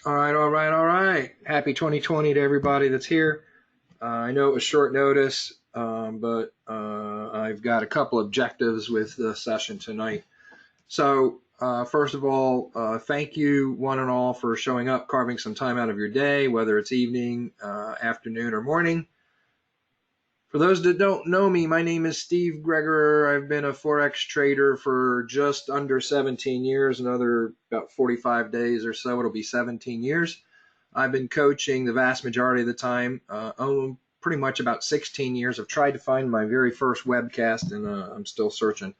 All right, all right, all right. Happy 2020 to everybody that's here. I know it was short notice, but I've got a couple objectives with the session tonight. So, first of all, thank you one and all for showing up, carving some time out of your day, whether it's evening, afternoon, or morning. For those that don't know me, my name is Steve Greger. I've been a Forex trader for just under 17 years, another about 45 days or so, it'll be 17 years. I've been coaching the vast majority of the time, pretty much about 16 years. I've tried to find my very first webcast, and I'm still searching.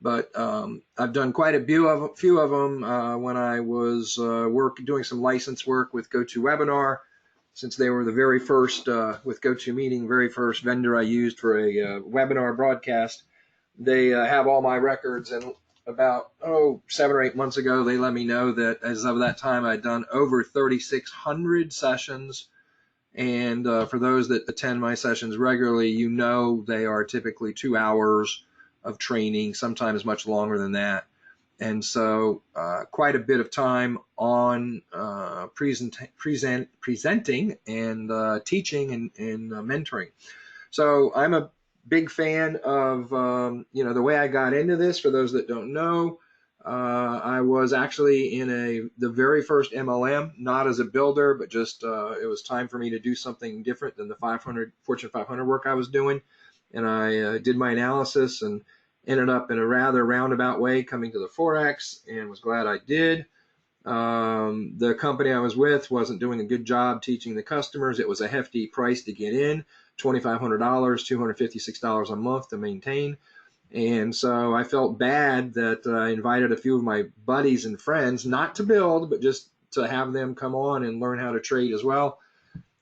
But I've done quite a few of them when I was doing some license work with GoToWebinar, since they were the very first, with GoToMeeting, very first vendor I used for a webinar broadcast. They have all my records, and about 7 or 8 months ago, they let me know that as of that time, I'd done over 3,600 sessions. And for those that attend my sessions regularly, you know they are typically 2 hours of training, sometimes much longer than that. And so quite a bit of time on presenting and teaching and mentoring. So I'm a big fan of, the way I got into this. For those that don't know, I was actually in the very first MLM, not as a builder, but just it was time for me to do something different than the Fortune 500 work I was doing. And I did my analysis and ended up in a rather roundabout way coming to the Forex, and was glad I did. The company I was with wasn't doing a good job teaching the customers. It was a hefty price to get in, $2,500, $256 a month to maintain. And so I felt bad that I invited a few of my buddies and friends, not to build, but just to have them come on and learn how to trade as well.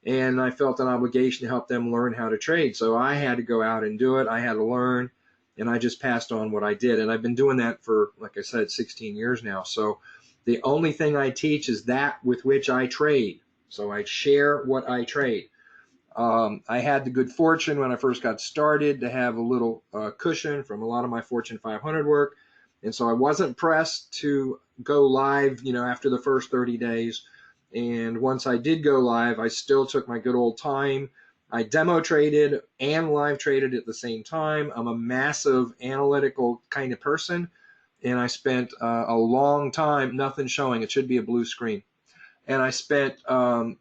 And I felt an obligation to help them learn how to trade. So I had to go out and do it. I had to learn, and I just passed on what I did. And I've been doing that for, like I said, 16 years now. So the only thing I teach is that with which I trade. So I share what I trade. I had the good fortune when I first got started to have a little cushion from a lot of my Fortune 500 work. And so I wasn't pressed to go live, after the first 30 days. And once I did go live, I still took my good old time. I demo traded and live traded at the same time. I'm a massive analytical kind of person, and I spent a long time, nothing showing. It should be a blue screen. And I spent a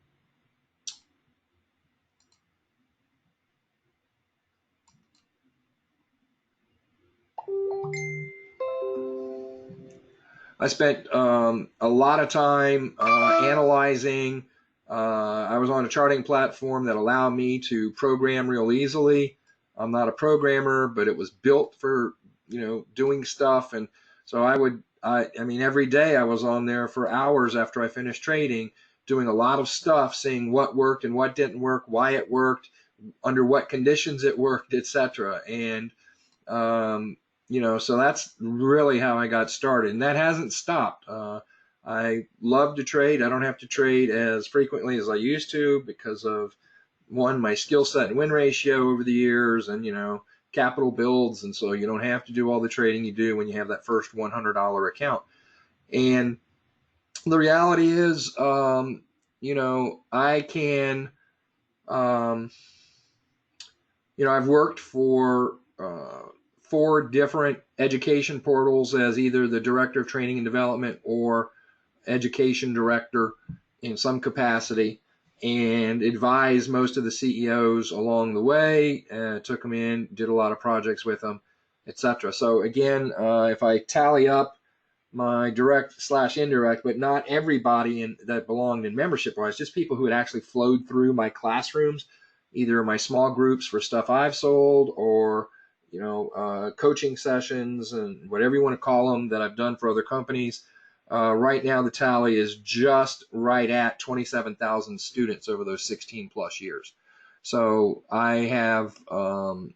lot of time analyzing. I was on a charting platform that allowed me to program real easily. I'm not a programmer, but it was built for, doing stuff. And so every day I was on there for hours after I finished trading, doing a lot of stuff, seeing what worked and what didn't work, why it worked, under what conditions it worked, etc. And so that's really how I got started, and that hasn't stopped. I love to trade. I don't have to trade as frequently as I used to because of, one, my skill set and win ratio over the years, and capital builds, and so you don't have to do all the trading you do when you have that first $100 account. And the reality is, I can, I've worked for 4 different education portals as either the director of training and development or education director in some capacity, and advised most of the CEOs along the way, took them in, did a lot of projects with them, etc. So again, if I tally up my direct/indirect, but not everybody that belonged in membership-wise, just people who had actually flowed through my classrooms, either my small groups for stuff I've sold, or coaching sessions and whatever you want to call them that I've done for other companies. Right now, the tally is just right at 27,000 students over those 16 plus years. So I have, had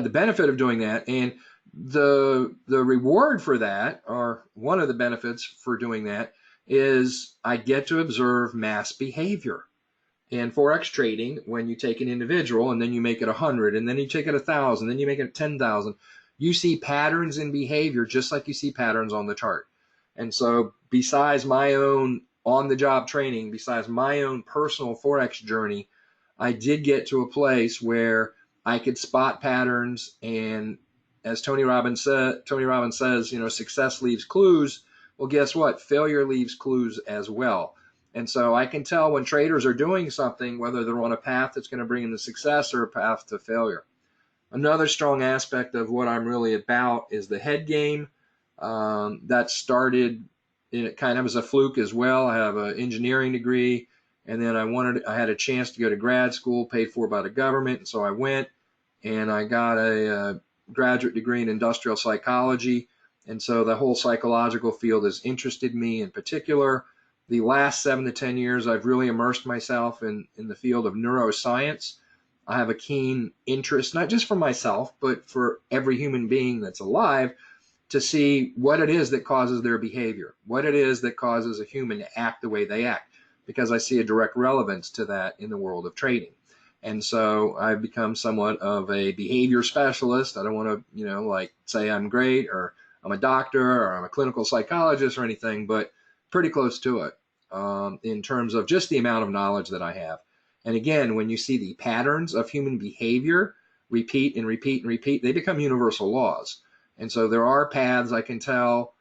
the benefit of doing that, and the reward for that, or one of the benefits for doing that, is I get to observe mass behavior. In Forex trading, when you take an individual and then you make it 100, and then you take it 1,000, then you make it 10,000, you see patterns in behavior just like you see patterns on the chart. And so besides my own on-the-job training, besides my own personal Forex journey, I did get to a place where I could spot patterns. And as Tony Robbins says, success leaves clues. Well, guess what? Failure leaves clues as well. And so I can tell when traders are doing something, whether they're on a path that's going to bring them to success or a path to failure. Another strong aspect of what I'm really about is the head game. That started kind of as a fluke as well. I have an engineering degree, and then I had a chance to go to grad school paid for by the government, and so I went and I got a graduate degree in industrial psychology. And so the whole psychological field has interested me in particular. The last 7 to 10 years, I've really immersed myself in the field of neuroscience. I have a keen interest, not just for myself, but for every human being that's alive, to see what it is that causes their behavior, what it is that causes a human to act the way they act, because I see a direct relevance to that in the world of trading. And so I've become somewhat of a behavior specialist. I don't want to, like say I'm great or I'm a doctor or I'm a clinical psychologist or anything, but pretty close to it in terms of just the amount of knowledge that I have. And again, when you see the patterns of human behavior repeat and repeat and repeat, they become universal laws. And so there are paths I can tell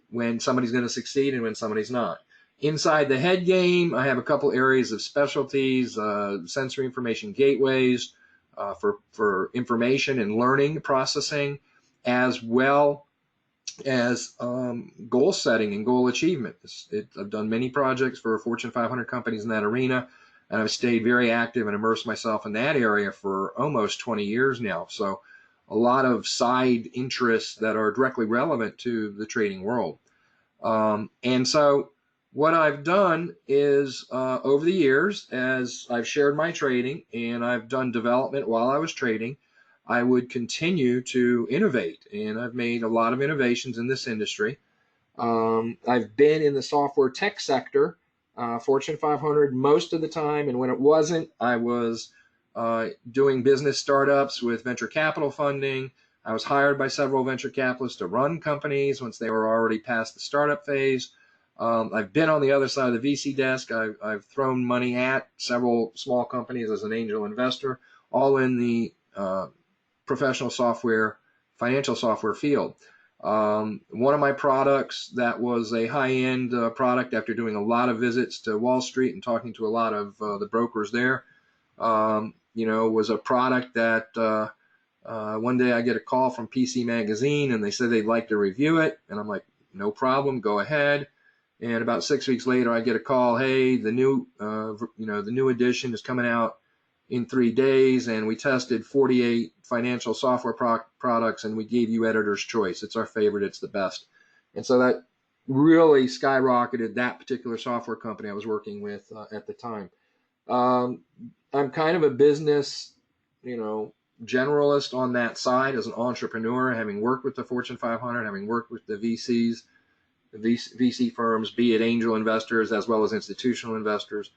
when somebody's going to succeed and when somebody's not. Inside the head game, I have a couple areas of specialties, sensory information gateways for information and learning processing, as well as goal setting and goal achievement. I've done many projects for Fortune 500 companies in that arena, and I've stayed very active and immersed myself in that area for almost 20 years now. So a lot of side interests that are directly relevant to the trading world. And so what I've done is over the years, as I've shared my trading and I've done development while I was trading, I would continue to innovate. And I've made a lot of innovations in this industry. I've been in the software tech sector, Fortune 500 most of the time. And when it wasn't, I was doing business startups with venture capital funding. I was hired by several venture capitalists to run companies once they were already past the startup phase. I've been on the other side of the VC desk. I've thrown money at several small companies as an angel investor, all in the professional software, financial software field. One of my products that was a high-end product, after doing a lot of visits to Wall Street and talking to a lot of the brokers there, was a product that one day I get a call from PC Magazine and they said they'd like to review it. And I'm like, no problem, go ahead. And about 6 weeks later, I get a call, hey, the new edition is coming out in 3 days, and we tested 48 financial software products, and we gave you editor's choice. It's our favorite. It's the best. And so that really skyrocketed that particular software company I was working with at the time. I'm kind of a business, generalist on that side as an entrepreneur, having worked with the Fortune 500, having worked with the VCs, the VC firms, be it angel investors as well as institutional investors.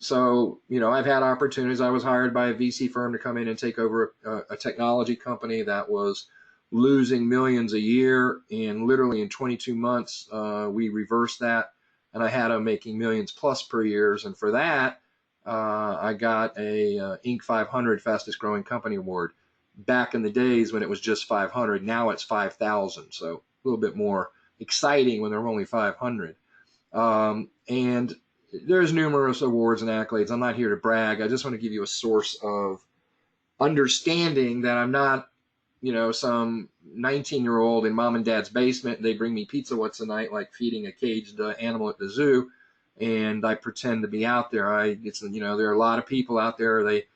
So, I've had opportunities. I was hired by a VC firm to come in and take over a technology company that was losing millions a year. And literally in 22 months, we reversed that. And I had them making millions plus per year. And for that, I got a Inc. 500 fastest growing company award back in the days when it was just 500. Now it's 5,000. So a little bit more exciting when there were only 500. And there's numerous awards and accolades. I'm not here to brag. I just want to give you a source of understanding that I'm not, some 19-year-old in mom and dad's basement. They bring me pizza once a night, like feeding a caged animal at the zoo, and I pretend to be out there. There are a lot of people out there. They've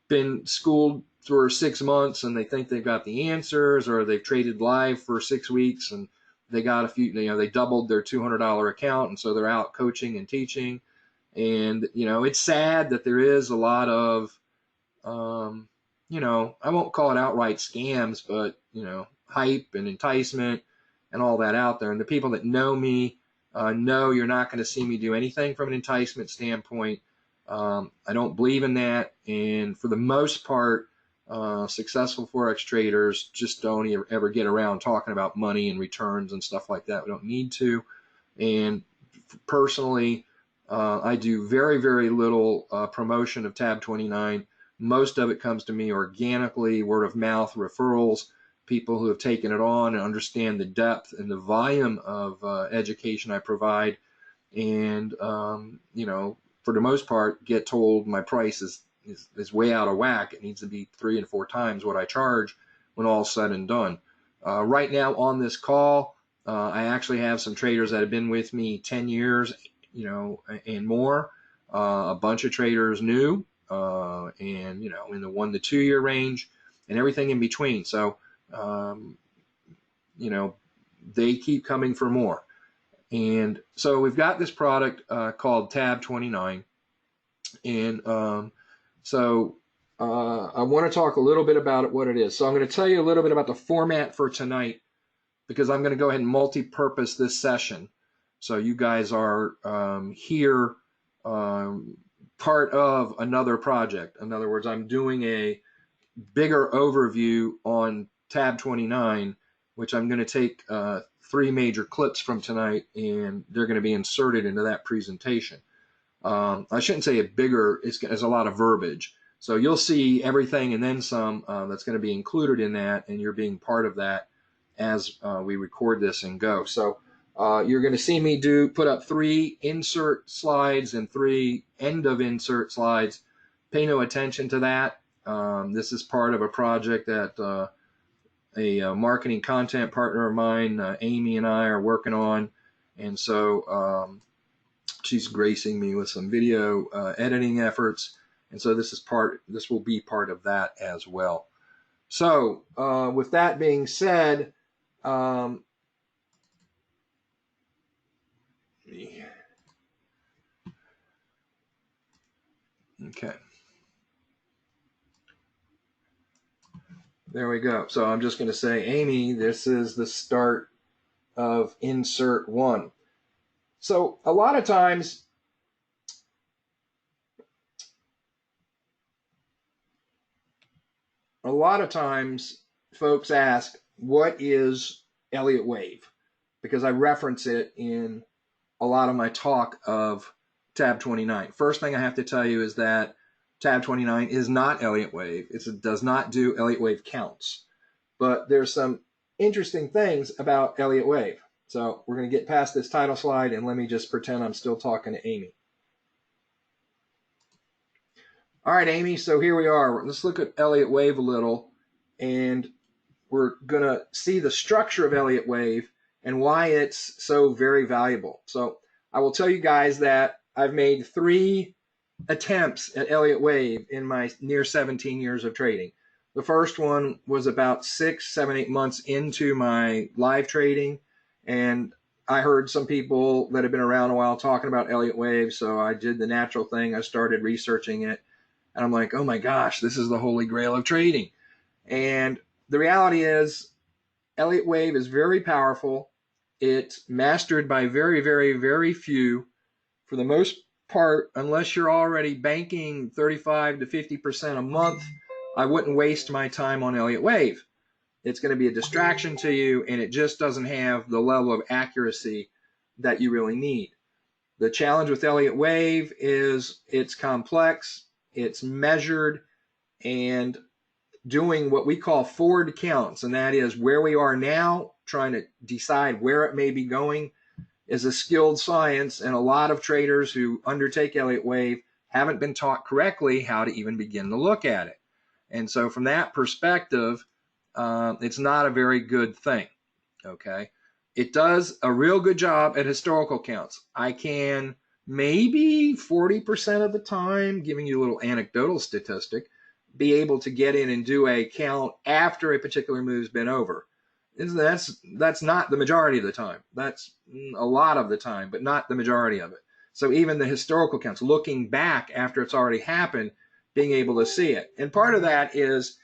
been schooled for 6 months and they think they've got the answers, or they've traded live for 6 weeks and they got a few, they doubled their $200 account, and so they're out coaching and teaching. And, it's sad that there is a lot of, I won't call it outright scams, but, hype and enticement and all that out there. And the people that know me know you're not going to see me do anything from an enticement standpoint. I don't believe in that. And for the most part, Successful Forex traders just don't ever get around talking about money and returns and stuff like that. We don't need to. And personally, I do very, very little promotion of TAB29. Most of it comes to me organically, word of mouth, referrals, people who have taken it on and understand the depth and the volume of education I provide. And, you know, for the most part, get told my price is way out of whack. It needs to be 3 and 4 times what I charge when all's said and done. Right now on this call, I actually have some traders that have been with me 10 years, you know, and more. A bunch of traders new, and, you know, in the 1 to 2 year range and everything in between. So, you know, they keep coming for more. And so we've got this product called TAB29. And so I want to talk a little bit about it, what it is. So I'm going to tell you a little bit about the format for tonight, because I'm going to go ahead and multi-purpose this session. So you guys are here part of another project. In other words, I'm doing a bigger overview on TAB29, which I'm going to take 3 major clips from tonight, and they're going to be inserted into that presentation. I shouldn't say a bigger, it's a lot of verbiage. So you'll see everything and then some that's going to be included in that, and you're being part of that as we record this and go. So you're going to see me put up 3 insert slides and 3 end of insert slides. Pay no attention to that. This is part of a project that a marketing content partner of mine, Amy, and I are working on. And so she's gracing me with some video editing efforts. And so this will be part of that as well. So with that being said, okay. There we go. So I'm just going to say, Amy, this is the start of insert 1. So a lot of times, folks ask, what is Elliott wave? Because I reference it in a lot of my talk of TAB29. First thing I have to tell you is that TAB29 is not Elliott wave. It does not do Elliott wave counts. But there's some interesting things about Elliott wave. So we're going to get past this title slide, and let me just pretend I'm still talking to Amy. All right, Amy, so here we are. Let's look at Elliott wave a little, and we're going to see the structure of Elliott wave and why it's so very valuable. So I will tell you guys that I've made 3 attempts at Elliott wave in my near 17 years of trading. The first one was about 6, 7, 8 months into my live trading, and I heard some people that have been around a while talking about Elliott wave, so I did the natural thing. I started researching it, and I'm like, oh my gosh, this is the holy grail of trading. And the reality is, Elliott wave is very powerful. It's mastered by very, very, very few. For the most part, unless you're already banking 35 to 50% a month, I wouldn't waste my time on Elliott wave. It's going to be a distraction to you, and it just doesn't have the level of accuracy that you really need. The challenge with Elliott wave is it's complex, it's measured, and doing what we call forward counts, and that is where we are now, trying to decide where it may be going, is a skilled science, and a lot of traders who undertake Elliott wave haven't been taught correctly how to even begin to look at it. And so from that perspective, it's not a very good thing, okay? It does a real good job at historical counts. I can maybe 40% of the time, giving you a little anecdotal statistic, be able to get in and do a count after a particular move's been over. That's not the majority of the time. That's a lot of the time, but not the majority of it. So even the historical counts, looking back after it's already happened, being able to see it. And part of that is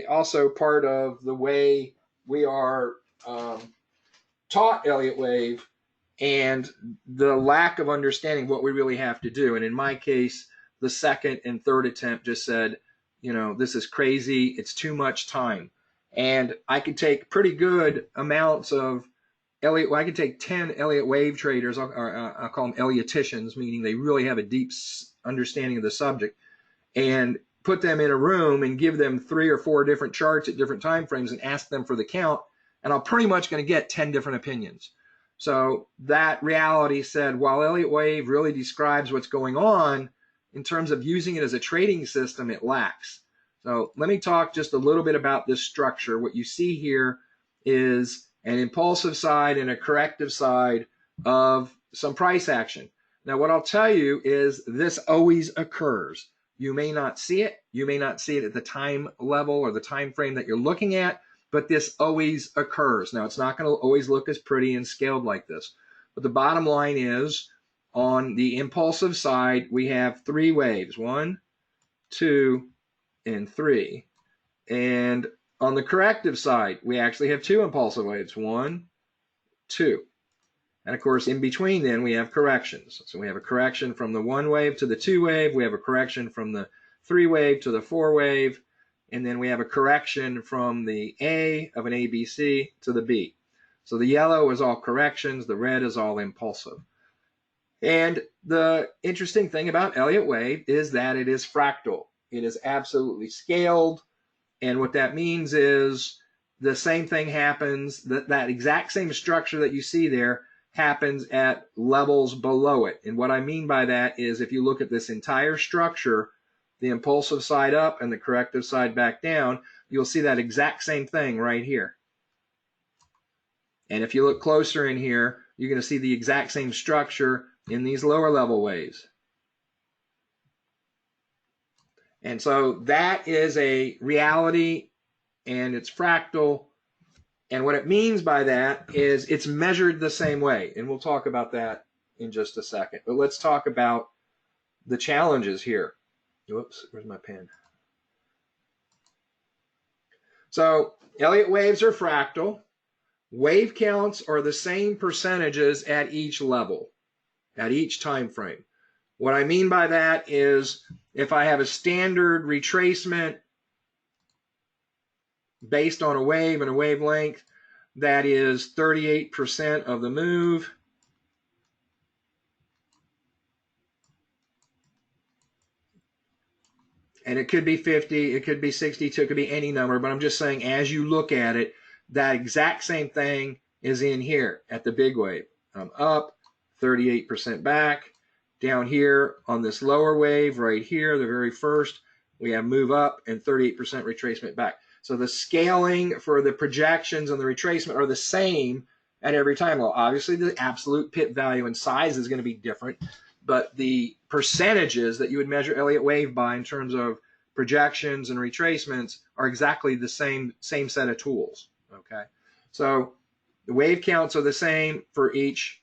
also part of the way we are taught Elliott wave and the lack of understanding what we really have to do. And in my case, the second and third attempt just said, you know, this is crazy. It's too much time. And I could take pretty good amounts of Elliott. Well, I could take 10 Elliott wave traders, I'll call them Ellioticians, meaning they really have a deep understanding of the subject, and put them in a room and give them 3 or 4 different charts at different time frames and ask them for the count, and I'm pretty much going to get 10 different opinions. So that reality said, while Elliott wave really describes what's going on, in terms of using it as a trading system, it lacks. So let me talk just a little bit about this structure. What you see here is an impulsive side and a corrective side of some price action. Now, what I'll tell you is this always occurs. You may not see it. You may not see it at the time level or the time frame that you're looking at, but this always occurs. Now, it's not going to always look as pretty and scaled like this, but the bottom line is, on the impulsive side, we have 3 waves, 1, 2, and 3. And on the corrective side, we actually have 2 impulsive waves, 1, 2. And of course, in between then, we have corrections. So we have a correction from the 1 wave to the 2 wave. We have a correction from the 3 wave to the 4 wave. And then we have a correction from the A of an ABC to the B. So the yellow is all corrections. The red is all impulsive. And the interesting thing about Elliott wave is that it is fractal. It is absolutely scaled. And what that means is the same thing happens, that exact same structure that you see there happens at levels below it. And what I mean by that is, if you look at this entire structure, the impulsive side up and the corrective side back down, you'll see that exact same thing right here. And if you look closer in here, you're going to see the exact same structure in these lower level waves. And so that is a reality, and it's fractal. And what it means by that is it's measured the same way. And we'll talk about that in just a second. But let's talk about the challenges here. Whoops, where's my pen? So Elliott waves are fractal. Wave counts are the same percentages at each level, at each time frame. What I mean by that is, if I have a standard retracement based on a wave and a wavelength, that is 38% of the move. And it could be 50, it could be 62, it could be any number, but I'm just saying, as you look at it, that exact same thing is in here at the big wave. I'm up, 38% back. Down here on this lower wave right here, the very first, we have move up and 38% retracement back. So the scaling for the projections and the retracement are the same at every time. Well, obviously the absolute pit value and size is going to be different, but the percentages that you would measure Elliott wave by in terms of projections and retracements are exactly the same set of tools. Okay, so the wave counts are the same for each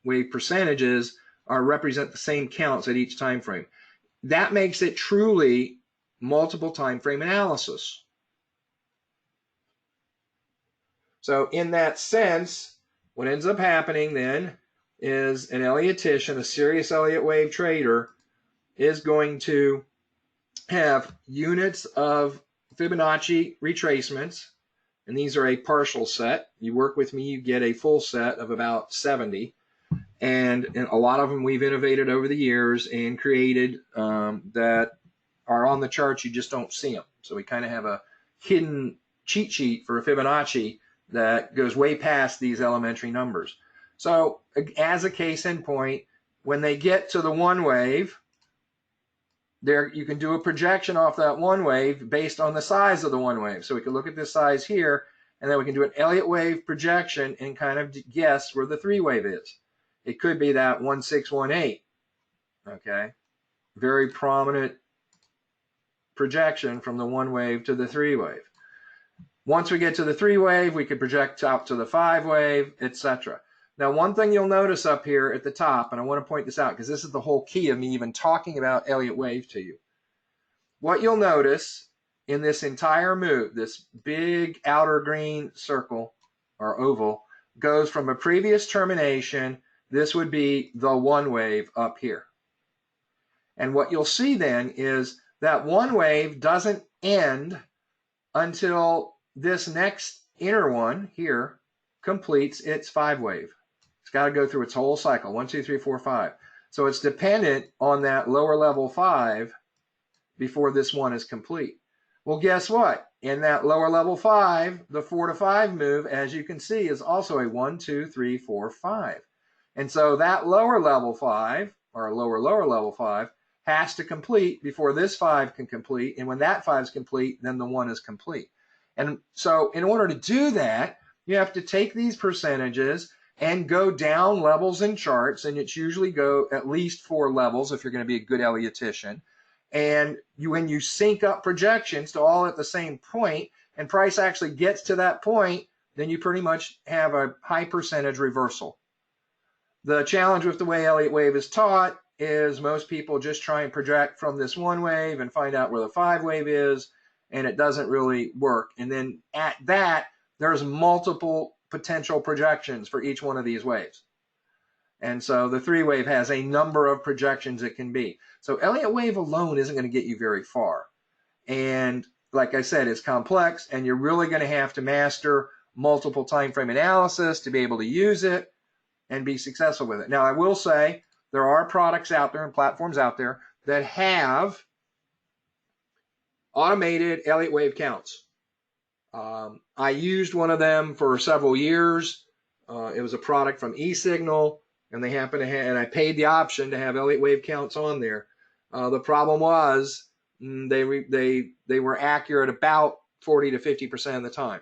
wave. Percentages represent the same counts at each time frame. That makes it truly multiple time frame analysis. So in that sense, what ends up happening then is an Elliotician, a serious Elliott wave trader, is going to have units of Fibonacci retracements, and these are a partial set. You work with me, you get a full set of about 70. And a lot of them we've innovated over the years and created that are on the charts. You just don't see them. So we kind of have a hidden cheat sheet for a Fibonacci that goes way past these elementary numbers. So as a case in point, when they get to the 1 wave, there you can do a projection off that 1 wave based on the size of the 1 wave. So we can look at this size here, and then we can do an Elliott wave projection and kind of guess where the 3 wave is. It could be that 1618, okay? Very prominent projection from the 1 wave to the 3 wave. Once we get to the 3 wave, we could project out to the 5 wave, etc. Now, one thing you'll notice up here at the top, and I want to point this out because this is the whole key of me even talking about Elliott wave to you. What you'll notice in this entire move, this big outer green circle or oval, goes from a previous termination. This would be the 1 wave up here. And what you'll see then is that one wave doesn't end until this next inner one here completes its 5 wave. It's got to go through its whole cycle, 1, 2, 3, 4, 5. So it's dependent on that lower level 5 before this one is complete. Well, guess what? In that lower level 5, the 4 to 5 move, as you can see, is also a 1, 2, 3, 4, 5. And so that lower level 5, or lower level 5, has to complete before this 5 can complete. And when that 5 is complete, then the 1 is complete. And so in order to do that, you have to take these percentages and go down levels in charts. And it's usually go at least 4 levels if you're going to be a good Elliottician. And when you sync up projections to all at the same point, and price actually gets to that point, then you pretty much have a high percentage reversal. The challenge with the way Elliott wave is taught is most people just try and project from this one wave and find out where the 5 wave is, and it doesn't really work. And then at that, there's multiple potential projections for each one of these waves. And so the 3 wave has a number of projections it can be. So Elliott wave alone isn't going to get you very far. And like I said, it's complex, and you're really going to have to master multiple time frame analysis to be able to use it and be successful with it. Now, I will say there are products out there and platforms out there that have automated Elliott wave counts. I used one of them for several years. It was a product from eSignal, and they happened to have, and I paid the option to have Elliott wave counts on there. The problem was they were accurate about 40 to 50% of the time.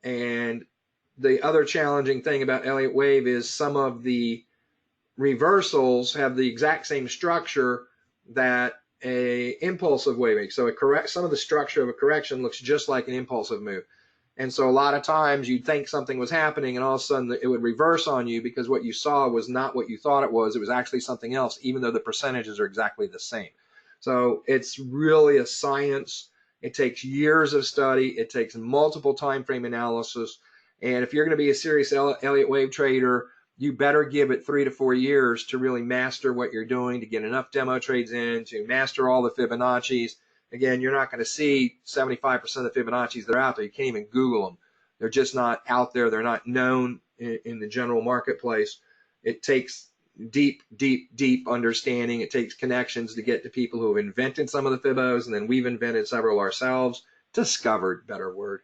And the other challenging thing about Elliott wave is some of the reversals have the exact same structure that a impulsive wave makes. So some of the structure of a correction looks just like an impulsive move. And so a lot of times you'd think something was happening, and all of a sudden it would reverse on you because what you saw was not what you thought it was. It was actually something else, even though the percentages are exactly the same. So it's really a science. It takes years of study. It takes multiple time frame analysis. And if you're going to be a serious Elliott wave trader, you better give it 3 to 4 years to really master what you're doing, to get enough demo trades in, to master all the Fibonacci's. Again, you're not going to see 75% of the Fibonacci's that are out there. You can't even Google them. They're just not out there. They're not known in the general marketplace. It takes deep, deep, deep understanding. It takes connections to get to people who have invented some of the Fibos, and then we've invented several ourselves, discovered, better word.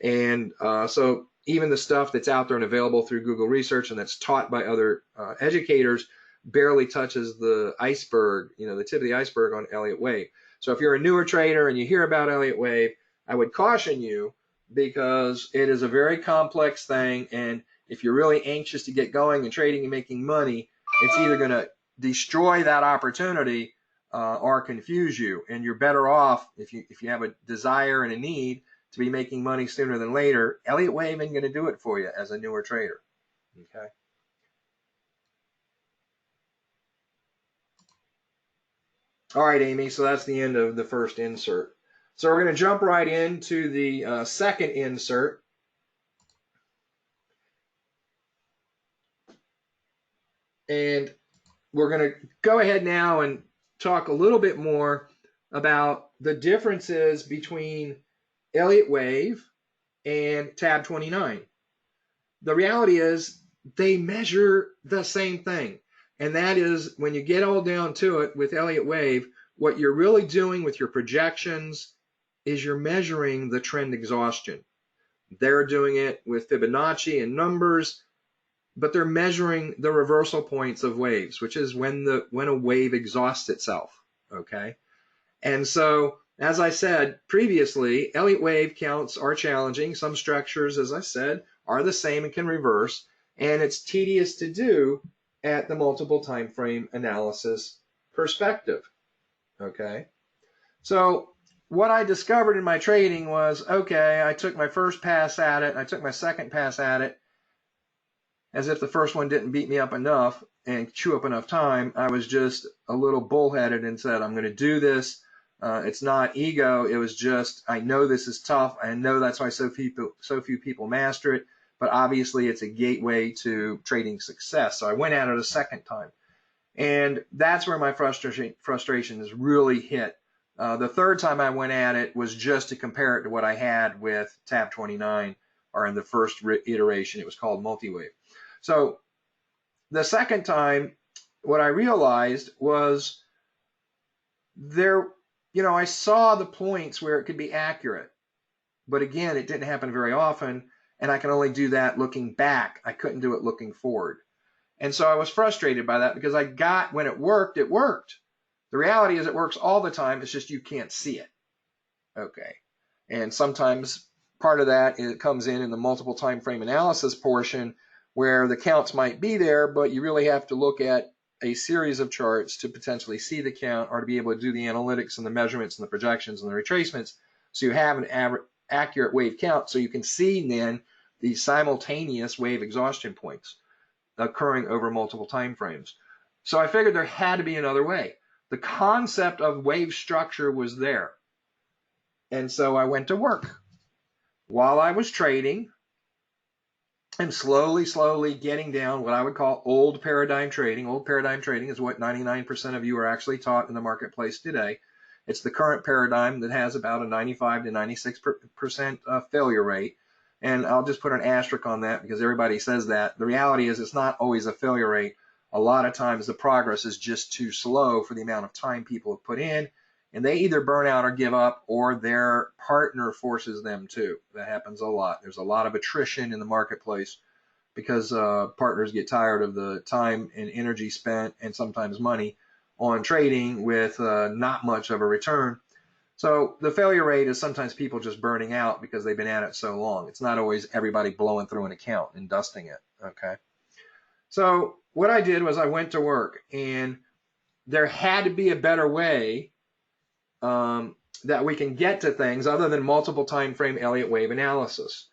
And so even the stuff that's out there and available through Google research and that's taught by other educators barely touches the iceberg, the tip of the iceberg on Elliott wave. So if you're a newer trader and you hear about Elliott wave, I would caution you because it is a very complex thing. And if you're really anxious to get going and trading and making money, it's either going to destroy that opportunity or confuse you. And you're better off if you have a desire and a need to be making money sooner than later. Elliott wave ain't going to do it for you as a newer trader. Okay. All right, Amy, so that's the end of the first insert. So we're going to jump right into the second insert. And we're going to go ahead now and talk a little bit more about the differences between Elliott wave and TAB29. The reality is they measure the same thing. And that is, when you get all down to it with Elliott wave, what you're really doing with your projections is you're measuring the trend exhaustion. They're doing it with Fibonacci and numbers, but they're measuring the reversal points of waves, which is when a wave exhausts itself. Okay. And so, as I said previously, Elliott wave counts are challenging. Some structures, as I said, are the same and can reverse, and it's tedious to do at the multiple time frame analysis perspective. Okay. So what I discovered in my trading was, okay, I took my first pass at it, I took my second pass at it, as if the first one didn't beat me up enough and chew up enough time. I was just a little bullheaded and said, I'm going to do this. It's not ego. It was just, I know this is tough. I know that's why so few people master it. But obviously, it's a gateway to trading success. So I went at it a second time. And that's where my frustration is really hit. The third time I went at it was just to compare it to what I had with TAB29, or in the first iteration, it was called multi-wave. So the second time, what I realized was there, I saw the points where it could be accurate, but again, it didn't happen very often, and I can only do that looking back. I couldn't do it looking forward. And so I was frustrated by that, because when it worked, it worked. The reality is it works all the time. It's just you can't see it. Okay. And sometimes part of that comes in the multiple time frame analysis portion, where the counts might be there, but you really have to look at a series of charts to potentially see the count, or to be able to do the analytics and the measurements and the projections and the retracements, so you have an accurate wave count, so you can see then the simultaneous wave exhaustion points occurring over multiple time frames. So I figured there had to be another way. The concept of wave structure was there. And so I went to work. While I was trading, and slowly getting down what I would call old paradigm trading. Old paradigm trading is what 99% of you are actually taught in the marketplace today. It's the current paradigm that has about a 95 to 96% failure rate. And I'll just put an asterisk on that, because everybody says that. The reality is it's not always a failure rate. A lot of times the progress is just too slow for the amount of time people have put in, and they either burn out or give up, or their partner forces them to. That happens a lot. There's a lot of attrition in the marketplace, because partners get tired of the time and energy spent, and sometimes money, on trading with not much of a return. So the failure rate is sometimes people just burning out because they've been at it so long. It's not always everybody blowing through an account and dusting it. Okay. So what I did was I went to work, and there had to be a better way that we can get to things other than multiple time frame Elliott wave analysis.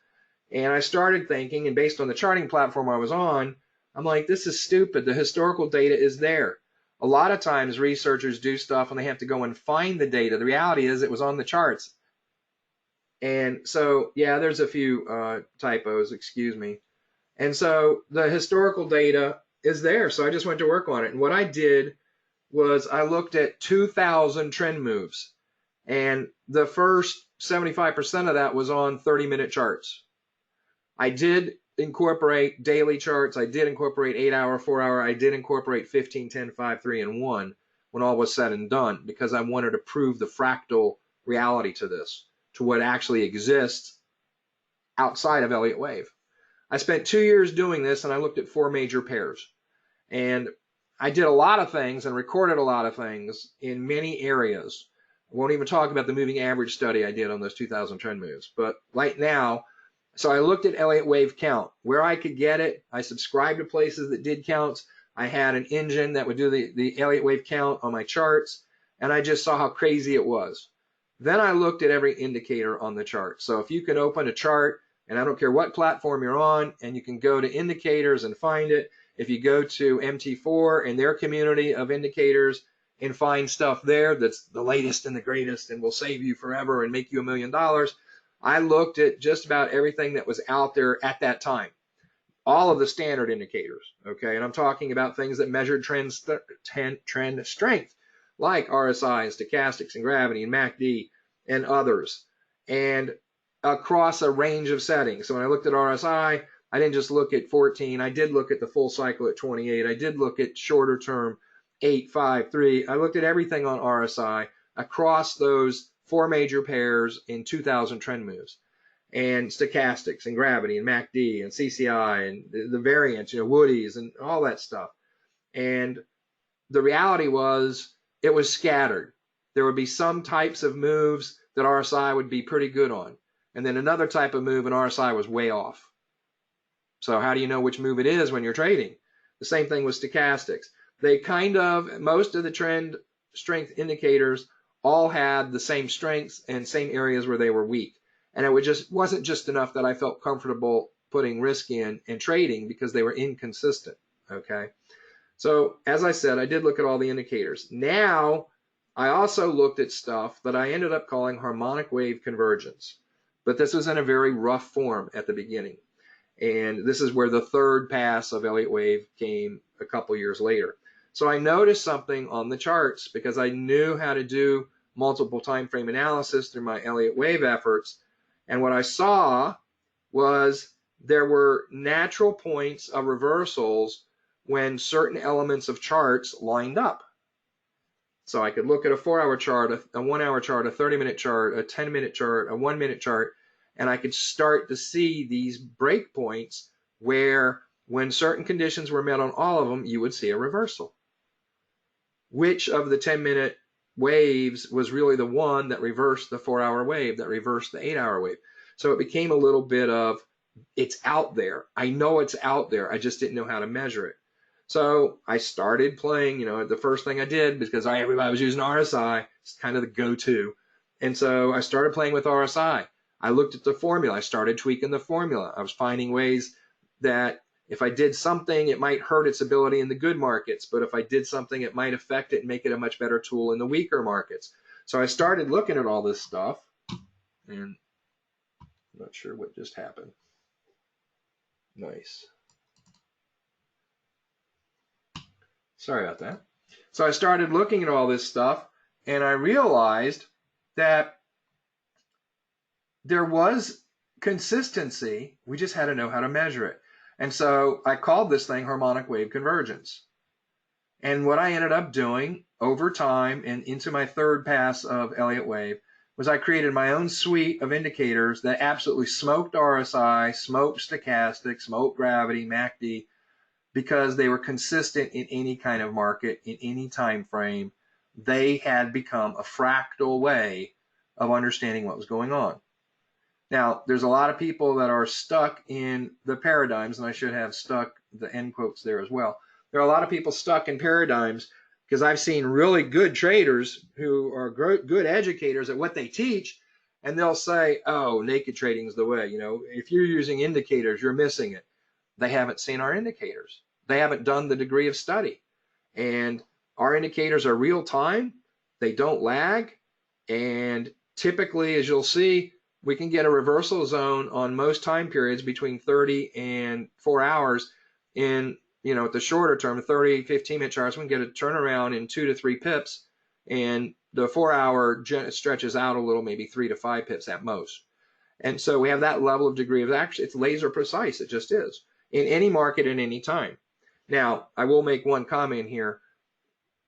And I started thinking, and based on the charting platform I was on, I'm like, this is stupid. The historical data is there. A lot of times researchers do stuff and they have to go and find the data. The reality is it was on the charts. And so, yeah, there's a few typos, excuse me. And so the historical data is there. So I just went to work on it. And what I did was I looked at 2,000 trend moves, and the first 75% of that was on 30-minute charts. I did incorporate daily charts. I did incorporate 8-hour, 4-hour. I did incorporate 15, 10, 5, 3, and 1 when all was said and done, because I wanted to prove the fractal reality to this, to what actually exists outside of Elliott wave. I spent 2 years doing this, and I looked at 4 major pairs. And I did a lot of things and recorded a lot of things in many areas. I won't even talk about the moving average study I did on those 2,000 trend moves. But right now, so I looked at Elliott wave count, where I could get it. I subscribed to places that did counts. I had an engine that would do the Elliott wave count on my charts, and I just saw how crazy it was. Then I looked at every indicator on the chart. So if you can open a chart, and I don't care what platform you're on, and you can go to indicators and find it. If you go to MT4 and their community of indicators and find stuff there that's the latest and the greatest and will save you forever and make you $1 million, I looked at just about everything that was out there at that time. All of the standard indicators, okay? And I'm talking about things that measured trend strength, like RSI and stochastics and gravity and MACD and others, and across a range of settings. So when I looked at RSI, I didn't just look at 14. I did look at the full cycle at 28. I did look at shorter term 8, 5, 3. I looked at everything on RSI across those 4 major pairs in 2,000 trend moves, and stochastics and gravity and MACD and CCI and the variance, Woody's and all that stuff. And the reality was it was scattered. There would be some types of moves that RSI would be pretty good on, and then another type of move and RSI was way off. So how do you know which move it is when you're trading? The same thing with stochastics. They most of the trend strength indicators all had the same strengths and same areas where they were weak. And it wasn't just enough that I felt comfortable putting risk in and trading, because they were inconsistent, okay? So as I said, I did look at all the indicators. Now, I also looked at stuff that I ended up calling harmonic wave convergence. But this was in a very rough form at the beginning. And this is where the third pass of Elliott wave came a couple years later. So I noticed something on the charts, because I knew how to do multiple time frame analysis through my Elliott wave efforts. And what I saw was there were natural points of reversals when certain elements of charts lined up. So I could look at a 4-hour chart, a 1-hour chart, a 30-minute chart, a 10-minute chart, a 1-minute chart, and I could start to see these break points where when certain conditions were met on all of them, you would see a reversal. Which of the 10-minute waves was really the one that reversed the 4-hour wave, that reversed the 8-hour wave? So it became a little bit of, it's out there. I know it's out there. I just didn't know how to measure it. So I started playing, the first thing I did, because everybody was using RSI, it's kind of the go-to. And so I started playing with RSI. I looked at the formula. I started tweaking the formula. I was finding ways that if I did something, it might hurt its ability in the good markets, but if I did something, it might affect it and make it a much better tool in the weaker markets. So I started looking at all this stuff, and I'm not sure what just happened. Nice. Sorry about that. So I started looking at all this stuff, and I realized that there was consistency. We just had to know how to measure it. And so I called this thing harmonic wave convergence. And what I ended up doing over time and into my third pass of Elliott wave was I created my own suite of indicators that absolutely smoked RSI, smoked stochastic, smoked gravity, MACD, because they were consistent in any kind of market, in any time frame. They had become a fractal way of understanding what was going on. Now, there's a lot of people that are stuck in the paradigms, and I should have stuck the end quotes there as well. There are a lot of people stuck in paradigms because I've seen really good traders who are good educators at what they teach, and they'll say, oh, naked trading is the way. If you're using indicators, you're missing it. They haven't seen our indicators. They haven't done the degree of study. And our indicators are real time. They don't lag. And typically, as you'll see, we can get a reversal zone on most time periods between 30 and 4 hours. In, at the shorter term, 30, 15-minute charts, we can get a turnaround in 2 to 3 pips. And the 4-hour stretches out a little, maybe 3 to 5 pips at most. And so we have that level of degree of action. It's laser precise. It just is in any market at any time. Now, I will make one comment here.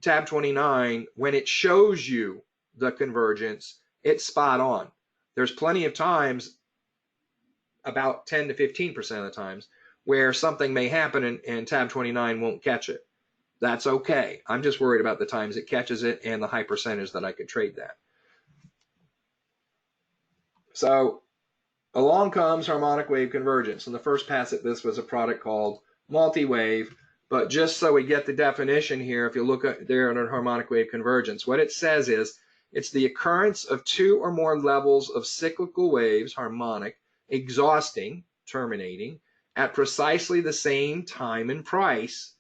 TAB29, when it shows you the convergence, it's spot on. There's plenty of times, about 10 to 15% of the times, where something may happen and TAB29 won't catch it. That's okay. I'm just worried about the times it catches it and the high percentage that I could trade that. So along comes harmonic wave convergence. And the first pass at this was a product called multi-wave. But just so we get the definition here, if you look at there under harmonic wave convergence, what it says is it's the occurrence of 2 or more levels of cyclical waves, harmonic, exhausting, terminating, at precisely the same time and price.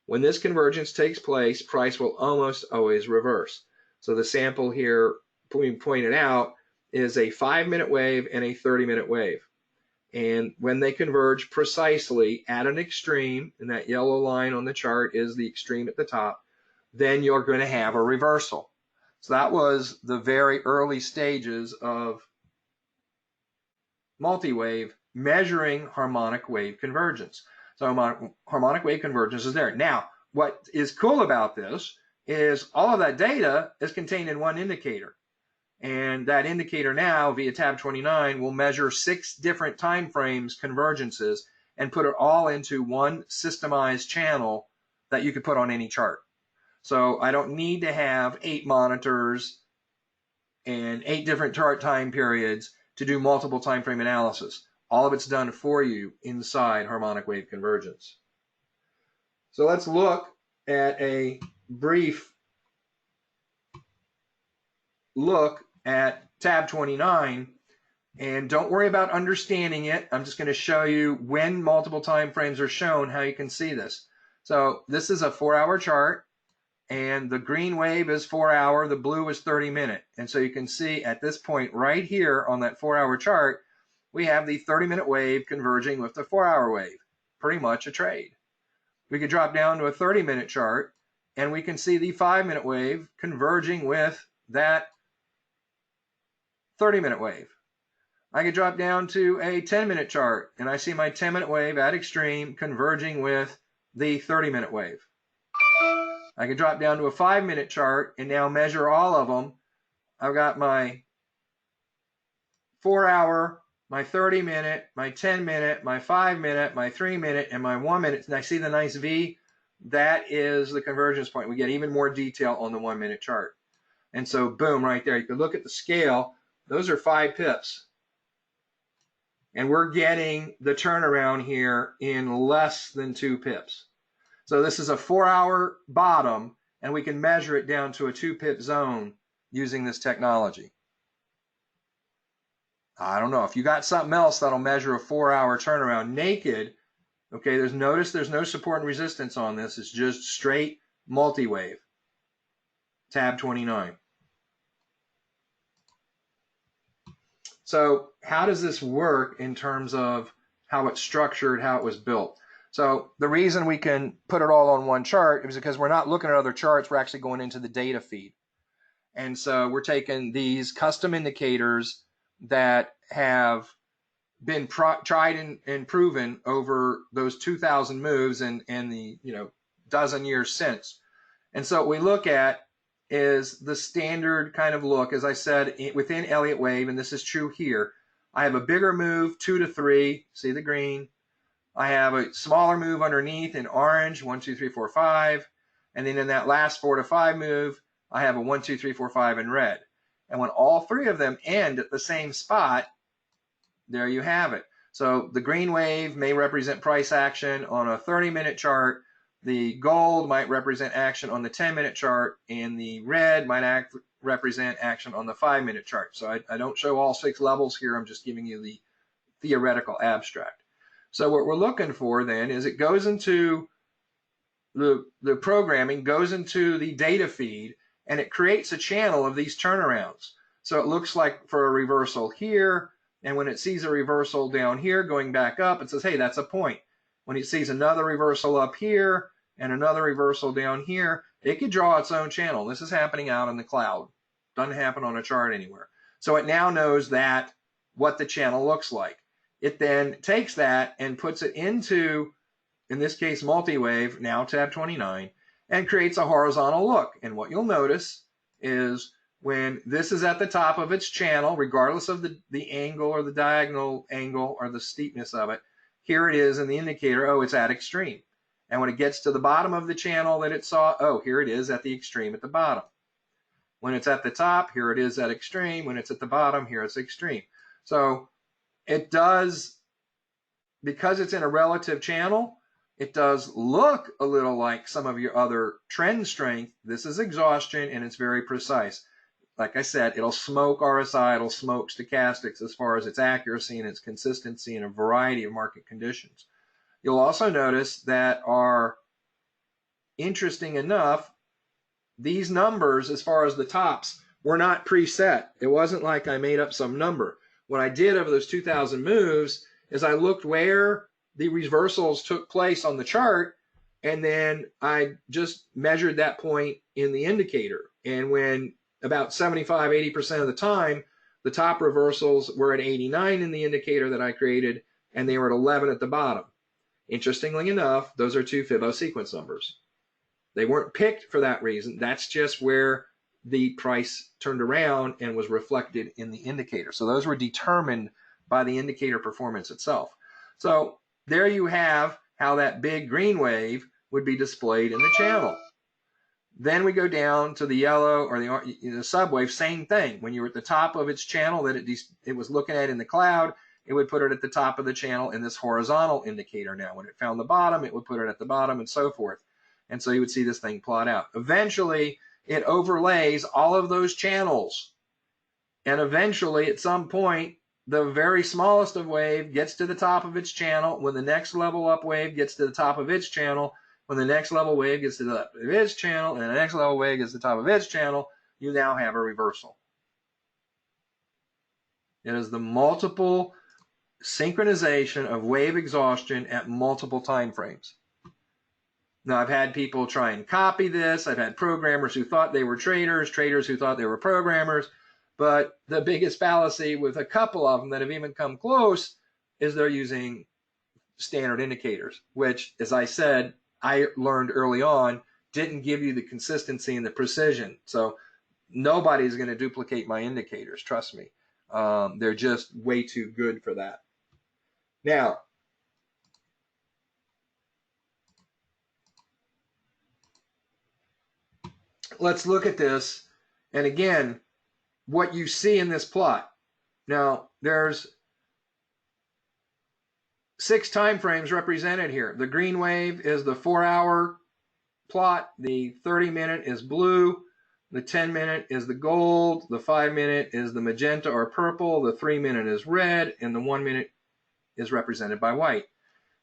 When this convergence takes place, price will almost always reverse. So the sample here we pointed out is a 5-minute wave and a 30-minute wave. And when they converge precisely at an extreme, and that yellow line on the chart is the extreme at the top, then you're going to have a reversal. So that was the very early stages of multi-wave measuring harmonic wave convergence. So harmonic wave convergence is there. Now, what is cool about this is all of that data is contained in one indicator. And that indicator now, via TAB29, will measure 6 different time frames convergences and put it all into one systemized channel that you could put on any chart. So I don't need to have 8 monitors and 8 different chart time periods to do multiple time frame analysis. All of it's done for you inside harmonic wave convergence. So let's look at a brief look at TAB29, and don't worry about understanding it. I'm just going to show you when multiple time frames are shown, how you can see this. So this is a 4-hour chart, and the green wave is 4-hour, the blue is 30-minute. And so you can see at this point right here on that 4-hour chart, we have the 30-minute wave converging with the 4-hour wave. Pretty much a trade. We could drop down to a 30-minute chart, and we can see the 5-minute wave converging with that 30-minute wave. I could drop down to a 10-minute chart, and I see my 10-minute wave at extreme converging with the 30-minute wave. I could drop down to a 5-minute chart and now measure all of them. I've got my 4-hour, my 30-minute, my 10-minute, my 5-minute, my 3-minute, and my 1-minute. And I see the nice V. That is the convergence point. We get even more detail on the 1-minute chart. And so, boom, right there. You can look at the scale. Those are 5 pips. And we're getting the turnaround here in less than 2 pips. So this is a 4-hour bottom, and we can measure it down to a 2-pip zone using this technology. I don't know. If you got something else that'll measure a 4-hour turnaround naked, okay, notice there's no support and resistance on this. It's just straight multi-wave. TAB29. So how does this work in terms of how it's structured, how it was built? So the reason we can put it all on one chart is because we're not looking at other charts. We're actually going into the data feed. And so we're taking these custom indicators that have been tried and proven over those 2,000 moves and the dozen years since. And so what we look at is the standard kind of look, as I said, within Elliott wave, and this is true here. I have a bigger move, 2 to 3, see the green. I have a smaller move underneath in orange, 1, 2, 3, 4, 5. And then in that last 4 to 5 move, I have a 1, 2, 3, 4, 5 in red. And when all 3 of them end at the same spot, there you have it. So the green wave may represent price action on a 30-minute chart. The gold might represent action on the 10-minute chart, and the red might represent action on the 5-minute chart. So I don't show all 6 levels here. I'm just giving you the theoretical abstract. So what we're looking for then is it goes into the programming, goes into the data feed, and it creates a channel of these turnarounds. So it looks like for a reversal here, and when it sees a reversal down here going back up, it says, hey, that's a point. When it sees another reversal up here and another reversal down here, it could draw its own channel. This is happening out in the cloud. Doesn't happen on a chart anywhere. So it now knows that what the channel looks like. It then takes that and puts it into, in this case, multi-wave, now TAB29, and creates a horizontal look. And what you'll notice is when this is at the top of its channel, regardless of the angle or the diagonal angle or the steepness of it, here it is in the indicator, oh, it's at extreme. And when it gets to the bottom of the channel that it saw, oh, here it is at the extreme at the bottom. When it's at the top, here it is at extreme. When it's at the bottom, here it's extreme. So it does, because it's in a relative channel, it does look a little like some of your other trend strength. This is exhaustion, and it's very precise. Like I said, it'll smoke RSI, it'll smoke stochastics as far as its accuracy and its consistency in a variety of market conditions. You'll also notice that are interesting enough, these numbers, as far as the tops, were not preset. It wasn't like I made up some number. What I did over those 2,000 moves is I looked where the reversals took place on the chart, and then I just measured that point in the indicator. And when about 75, 80% of the time, the top reversals were at 89 in the indicator that I created, and they were at 11 at the bottom. Interestingly enough, those are 2 Fibonacci sequence numbers. They weren't picked for that reason. That's just where the price turned around and was reflected in the indicator. So those were determined by the indicator performance itself. So there you have how that big green wave would be displayed in the channel. Then we go down to the yellow or the subwave, same thing. When you were at the top of its channel that it was looking at in the cloud, it would put it at the top of the channel in this horizontal indicator now. When it found the bottom, it would put it at the bottom and so forth. And so you would see this thing plot out. Eventually, it overlays all of those channels. And eventually, at some point, the very smallest of wave gets to the top of its channel. When the next level up wave gets to the top of its channel, when the next level wave gets to the top of its channel, and the next level wave gets to the top of its channel, you now have a reversal. It is the multiple synchronization of wave exhaustion at multiple time frames. Now, I've had people try and copy this. I've had programmers who thought they were traders, traders who thought they were programmers. But the biggest fallacy with a couple of them that have even come close is they're using standard indicators, which, as I said, I learned early on, didn't give you the consistency and the precision. So nobody's going to duplicate my indicators, trust me. They're just way too good for that. Now, let's look at this. And again, what you see in this plot. Now, there's 6 time frames represented here. The green wave is the 4-hour plot. The 30-minute is blue. The 10-minute is the gold. The 5-minute is the magenta or purple. The 3-minute is red. And the 1-minute is represented by white.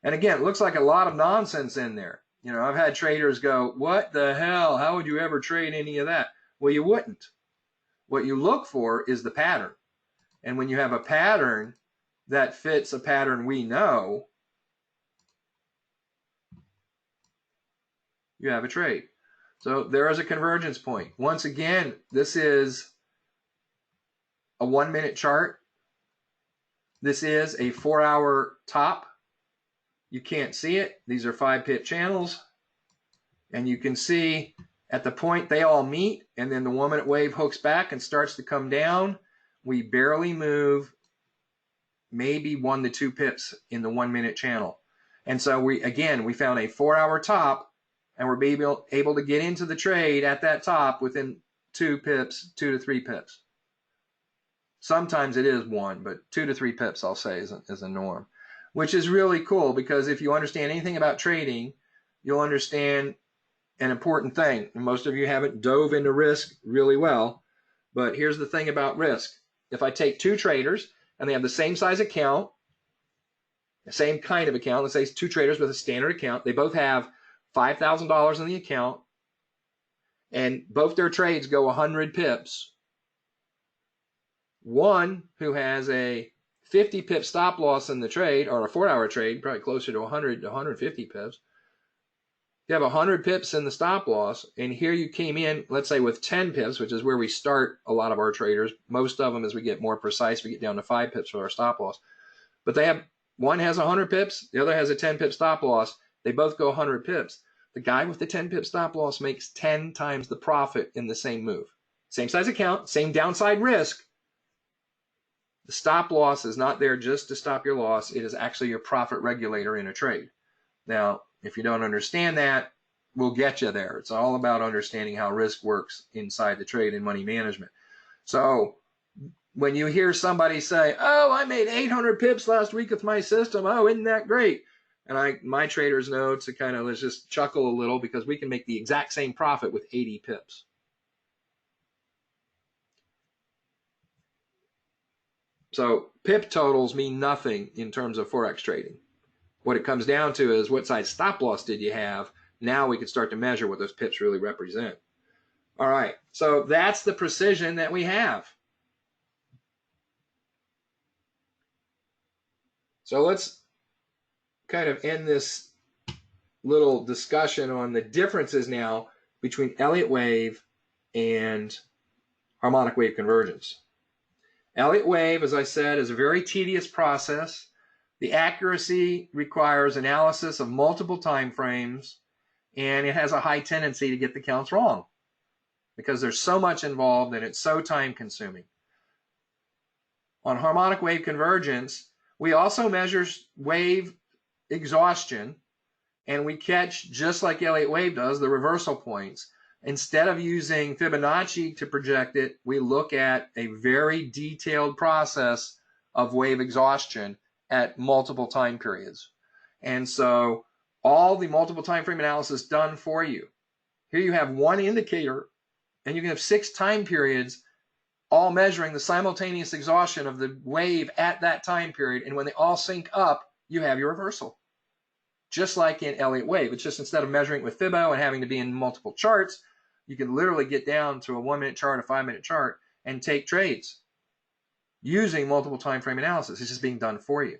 And again, it looks like a lot of nonsense in there. You know, I've had traders go, what the hell? How would you ever trade any of that? Well, you wouldn't. What you look for is the pattern. And when you have a pattern that fits a pattern we know, you have a trade. So there is a convergence point. Once again, this is a 1-minute chart. This is a 4-hour top. You can't see it. These are 5-pip channels. And you can see at the point they all meet, and then the 1-minute wave hooks back and starts to come down. We barely move maybe 1 to 2 pips in the 1-minute channel. And so we found a 4-hour top, and we're able to get into the trade at that top within 2 pips, 2 to 3 pips. Sometimes it is 1, but 2 to 3 pips, I'll say, is a norm, which is really cool, because if you understand anything about trading, you'll understand an important thing. And most of you haven't dove into risk really well, but here's the thing about risk. If I take 2 traders and they have the same size account, the same kind of account, let's say 2 traders with a standard account, they both have $5,000 in the account, and both their trades go 100 pips. One who has a 50 pip stop loss in the trade, or a 4-hour trade, probably closer to 100 to 150 pips. You have 100 pips in the stop loss, and here you came in, let's say with 10 pips, which is where we start a lot of our traders. Most of them, as we get more precise, we get down to 5 pips for our stop loss. But one has 100 pips, the other has a 10 pip stop loss. They both go 100 pips. The guy with the 10 pip stop loss makes 10 times the profit in the same move. Same size account, same downside risk. The stop loss is not there just to stop your loss. It is actually your profit regulator in a trade. Now, if you don't understand that, we'll get you there. It's all about understanding how risk works inside the trade and money management. So when you hear somebody say, oh, I made 800 pips last week with my system. Oh, isn't that great? And my traders know to kind of, let's just chuckle a little, because we can make the exact same profit with 80 pips. So pip totals mean nothing in terms of Forex trading. What it comes down to is what size stop loss did you have? Now we can start to measure what those pips really represent. All right, so that's the precision that we have. So let's kind of end this little discussion on the differences now between Elliott wave and harmonic wave convergence. Elliott wave, as I said, is a very tedious process. The accuracy requires analysis of multiple time frames, and it has a high tendency to get the counts wrong because there's so much involved and it's so time consuming. On harmonic wave convergence, we also measure wave exhaustion, and we catch, just like Elliott wave does, the reversal points. Instead of using Fibonacci to project it, we look at a very detailed process of wave exhaustion at multiple time periods. And so all the multiple time frame analysis done for you. Here you have one indicator, and you can have 6 time periods all measuring the simultaneous exhaustion of the wave at that time period. And when they all sync up, you have your reversal. Just like in Elliott wave. It's just instead of measuring it with Fibo and having to be in multiple charts, you can literally get down to a 1-minute chart, a 5-minute chart, and take trades using multiple time frame analysis. It's just being done for you.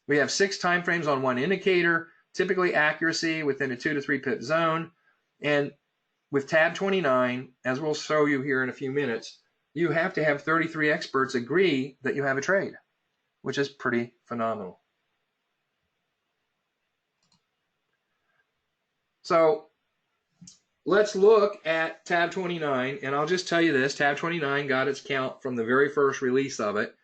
We have 6 time frames on one indicator, typically accuracy within a 2 to 3 pip zone. And with TAB29, as we'll show you here in a few minutes, you have to have 33 experts agree that you have a trade, which is pretty phenomenal. So let's look at tab 29, and I'll just tell you this. Tab 29 got its count from the very first release of it,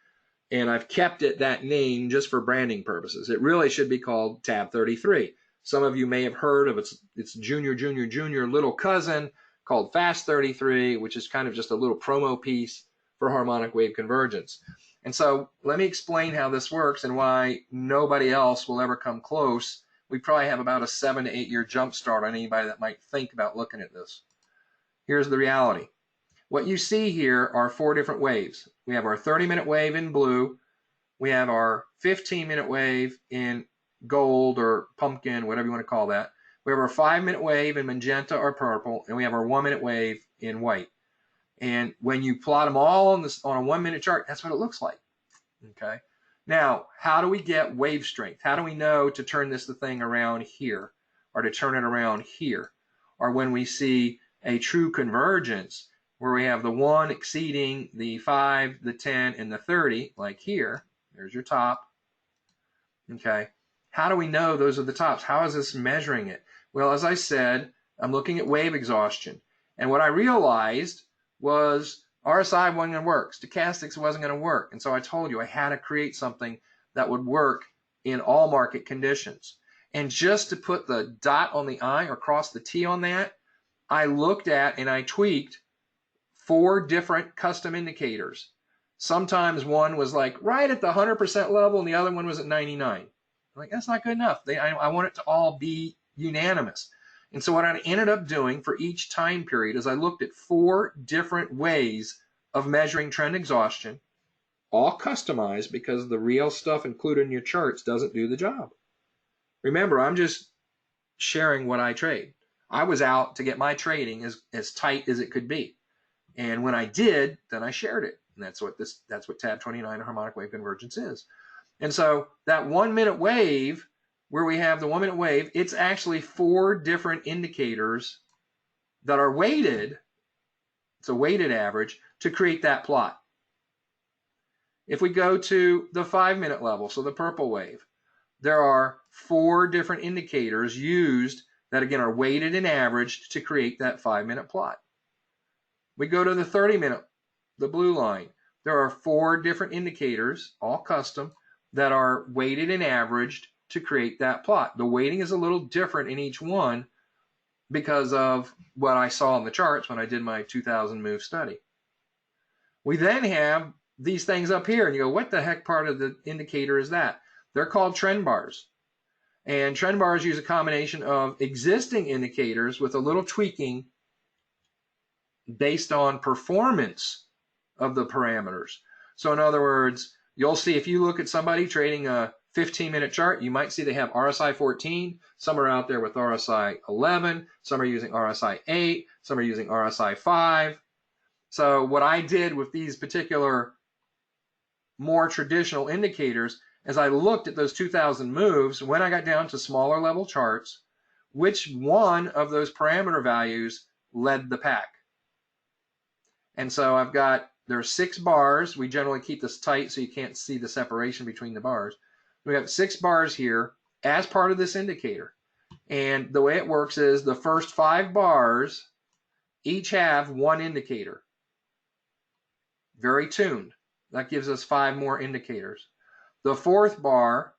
and I've kept it that name just for branding purposes. It really should be called tab 33. Some of you may have heard of its junior little cousin called Fast 33, which is kind of just a little promo piece for harmonic wave convergence. And so let me explain how this works and why nobody else will ever come close. We probably have about a 7 to 8 year jump start on anybody that might think about looking at this. Here's the reality. What you see here are 4 different waves. We have our 30-minute wave in blue. We have our 15-minute wave in gold or pumpkin, whatever you want to call that. We have our 5-minute wave in magenta or purple, and we have our 1-minute wave in white. And when you plot them all on a 1-minute chart, that's what it looks like. Okay. Now, how do we get wave strength? How do we know to turn this thing around here, or to turn it around here? Or when we see a true convergence, where we have the 1 exceeding the 5, the 10, and the 30, like here, there's your top. Okay. How do we know those are the tops? How is this measuring it? Well, as I said, I'm looking at wave exhaustion. And what I realized was RSI wasn't going to work. Stochastics wasn't going to work. And so I told you I had to create something that would work in all market conditions. And just to put the dot on the I or cross the T on that, I looked at and I tweaked 4 different custom indicators. Sometimes one was like right at the 100% level and the other one was at 99. I'm like, that's not good enough. I want it to all be unanimous. And so what I ended up doing for each time period is I looked at 4 different ways of measuring trend exhaustion, all customized because the real stuff included in your charts doesn't do the job. Remember, I'm just sharing what I trade. I was out to get my trading as tight as it could be. And when I did, then I shared it. And that's what tab 29 harmonic wave convergence is. And so that 1-minute wave, where we have the 1-minute wave, it's actually 4 different indicators that are weighted. It's a weighted average to create that plot. If we go to the 5-minute level, so the purple wave, there are 4 different indicators used that again are weighted and averaged to create that 5-minute plot. We go to the 30-minute, the blue line. There are 4 different indicators, all custom, that are weighted and averaged to create that plot. The weighting is a little different in each one because of what I saw in the charts when I did my 2000 move study. We then have these things up here, and you go, what the heck part of the indicator is that? They're called trend bars. And trend bars use a combination of existing indicators with a little tweaking based on performance of the parameters. So in other words, you'll see if you look at somebody trading a 15-minute chart, you might see they have RSI 14. Some are out there with RSI 11. Some are using RSI 8. Some are using RSI 5. So what I did with these particular more traditional indicators is I looked at those 2000 moves when I got down to smaller level charts, which one of those parameter values led the pack. And so there are 6 bars. We generally keep this tight so you can't see the separation between the bars. We have 6 bars here as part of this indicator. And the way it works is the first 5 bars each have 1 indicator. Very tuned. That gives us 5 more indicators. The 4th bar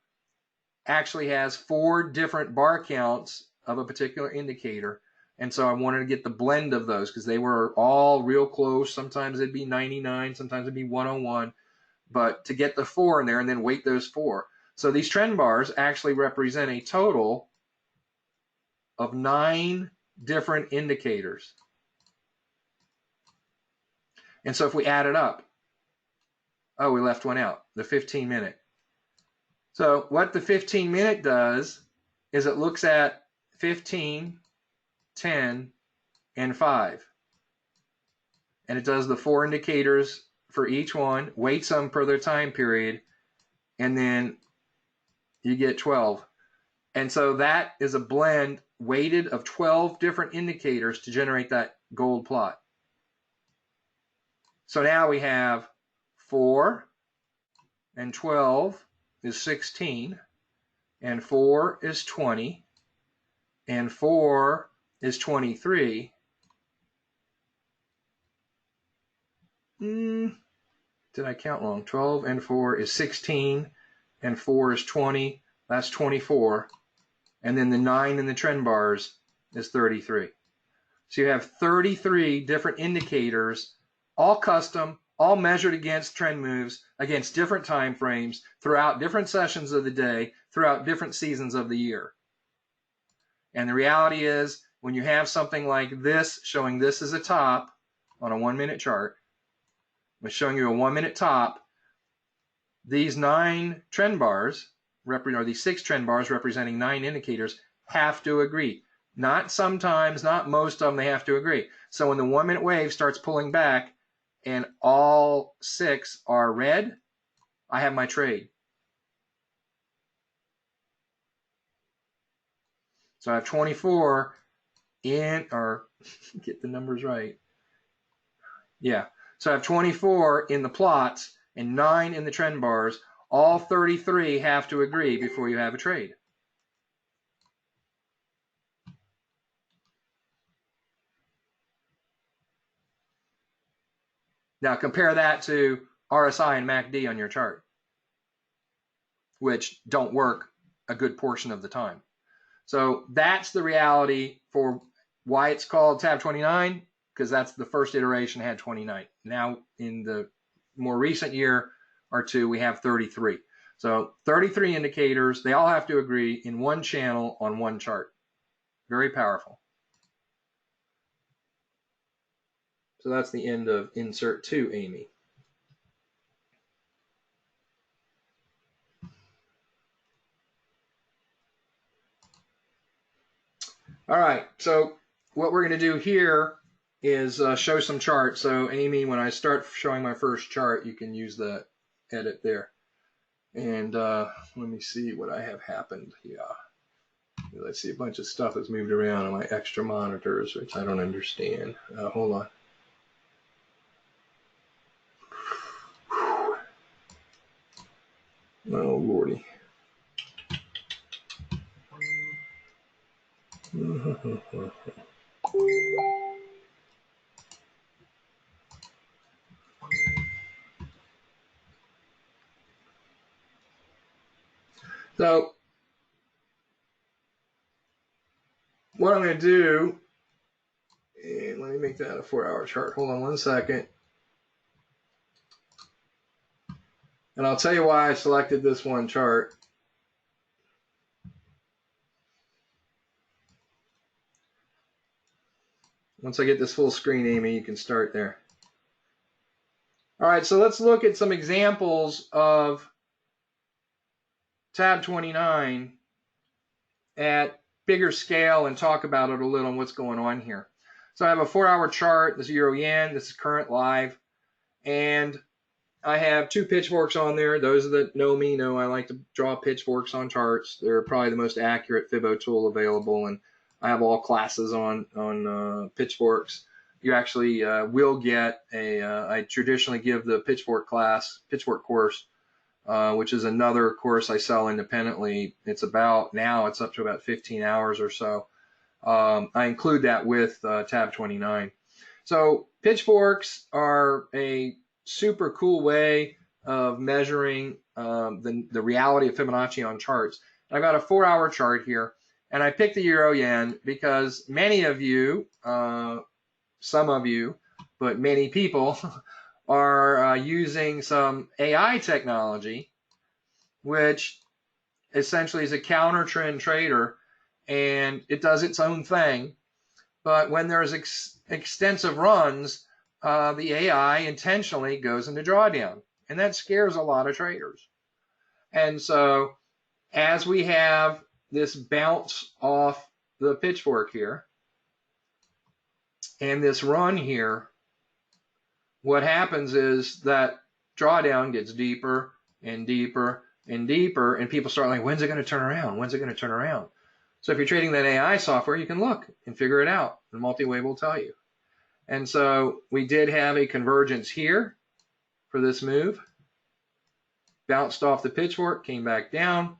actually has 4 different bar counts of a particular indicator. And so I wanted to get the blend of those because they were all real close. Sometimes it'd be 99, sometimes it'd be 101. But to get the 4 in there and then weight those 4. So these trend bars actually represent a total of 9 different indicators. And so if we add it up, oh, we left one out, the 15-minute. So what the 15-minute does is it looks at 15, 10, and 5. And it does the 4 indicators for each one, weights them per their time period, and then you get 12. And so that is a blend weighted of 12 different indicators to generate that gold plot. So now we have 4 and 12 is 16, and 4 is 20, and 4 is 23. Did I count wrong? 12 and 4 is 16, and 4 is 20. That's 24. And then the 9 in the trend bars is 33. So you have 33 different indicators, all custom, all measured against trend moves, against different time frames, throughout different sessions of the day, throughout different seasons of the year. And the reality is, when you have something like this, showing this as a top on a 1-minute chart, I'm showing you a 1-minute top, these 9 trend bars, or these 6 trend bars representing 9 indicators, have to agree. Not sometimes, not most of them, they have to agree. So when the 1-minute wave starts pulling back and all 6 are red, I have my trade. So I have 24 in, or get the numbers right. Yeah. So I have 24 in the plots and 9 in the trend bars. All 33 have to agree before you have a trade. Now compare that to RSI and MACD on your chart, which don't work a good portion of the time. So that's the reality for why it's called TAB29, because that's the first iteration had 29. Now in the more recent year or two, we have 33. So 33 indicators, they all have to agree in one channel on one chart. Very powerful. So that's the end of insert 2, Amy. All right, so what we're going to do here is show some charts. So Amy, when I start showing my first chart, you can use the edit there. And let me see what I have happened here. Let's see, a bunch of stuff has moved around on my extra monitors, which I don't understand. Hold on. Oh, Lordy. So what I'm going to do, and let me make that a 4-hour chart. Hold on one second. And I'll tell you why I selected this one chart. Once I get this full screen, Amy, you can start there. All right, so let's look at some examples of TAB29 at bigger scale and talk about it a little and what's going on here. So I have a 4-hour chart. This is Euro Yen. This is current live. And I have 2 pitchforks on there. Those that know me know I like to draw pitchforks on charts. They're probably the most accurate Fibo tool available, and I have all classes on pitchforks. You actually will get I traditionally give the pitchfork course, which is another course I sell independently. It's up to about 15 hours or so. I include that with TAB29. So pitchforks are a super cool way of measuring the reality of Fibonacci on charts. I've got a 4-hour chart here, and I picked the Euro Yen because many of you, some of you, but many people are using some AI technology, which essentially is a counter trend trader, and it does its own thing. But when there's extensive runs, the AI intentionally goes into drawdown, and that scares a lot of traders. And so as we have this bounce off the pitchfork here and this run here, what happens is that drawdown gets deeper and deeper and deeper, and people start like, when's it going to turn around? When's it going to turn around? So if you're trading that AI software, you can look and figure it out. The multi-wave will tell you. And so we did have a convergence here for this move. Bounced off the pitchfork, came back down,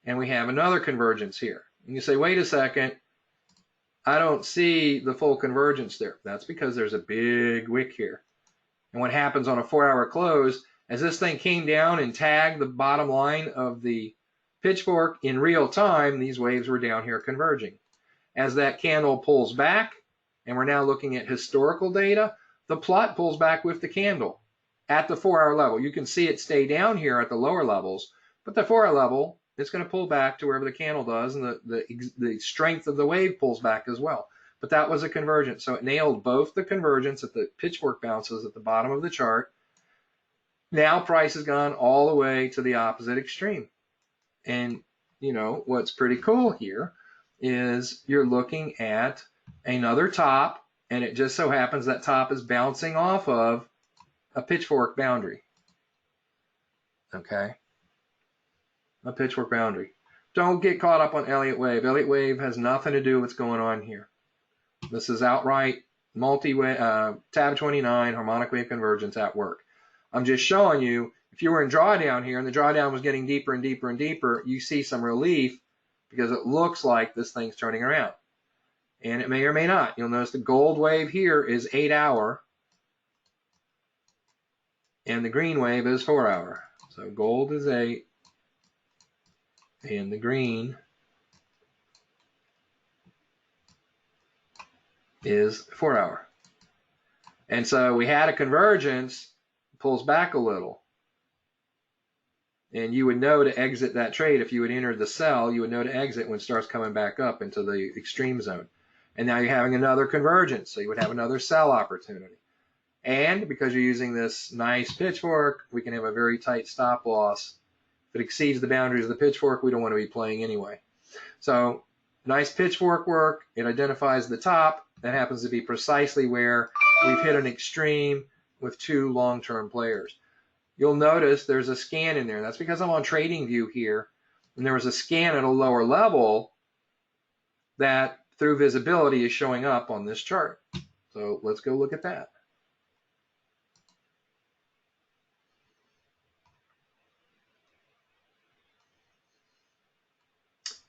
and we have another convergence here. And you say, wait a second, I don't see the full convergence there. That's because there's a big wick here. And what happens on a 4-hour close, as this thing came down and tagged the bottom line of the pitchfork in real time, these waves were down here converging. As that candle pulls back, and we're now looking at historical data, the plot pulls back with the candle at the 4-hour level. You can see it stay down here at the lower levels, but the 4-hour level, it's going to pull back to wherever the candle does, and the strength of the wave pulls back as well. But that was a convergence. So it nailed both the convergence at the pitchfork bounces at the bottom of the chart. Now price has gone all the way to the opposite extreme. And you know what's pretty cool here is you're looking at another top, and it just so happens that top is bouncing off of a pitchfork boundary. Okay, a pitchfork boundary. Don't get caught up on Elliott wave. Elliott wave has nothing to do with what's going on here. This is outright multi-wave, TAB29 harmonic wave convergence at work. I'm just showing you, if you were in drawdown here and the drawdown was getting deeper and deeper and deeper, you see some relief because it looks like this thing's turning around. And it may or may not. You'll notice the gold wave here is 8-hour, and the green wave is 4-hour. So gold is 8, and the green is 4-hour. And so we had a convergence, pulls back a little. And you would know to exit that trade. If you had entered the sell, you would know to exit when it starts coming back up into the extreme zone. And now you're having another convergence, so you would have another sell opportunity. And because you're using this nice pitchfork, we can have a very tight stop loss. If it exceeds the boundaries of the pitchfork, we don't want to be playing anyway. So nice pitchfork work. It identifies the top. That happens to be precisely where we've hit an extreme with two long-term players. You'll notice there's a scan in there. That's because I'm on TradingView here, and there was a scan at a lower level that through visibility is showing up on this chart. So let's go look at that.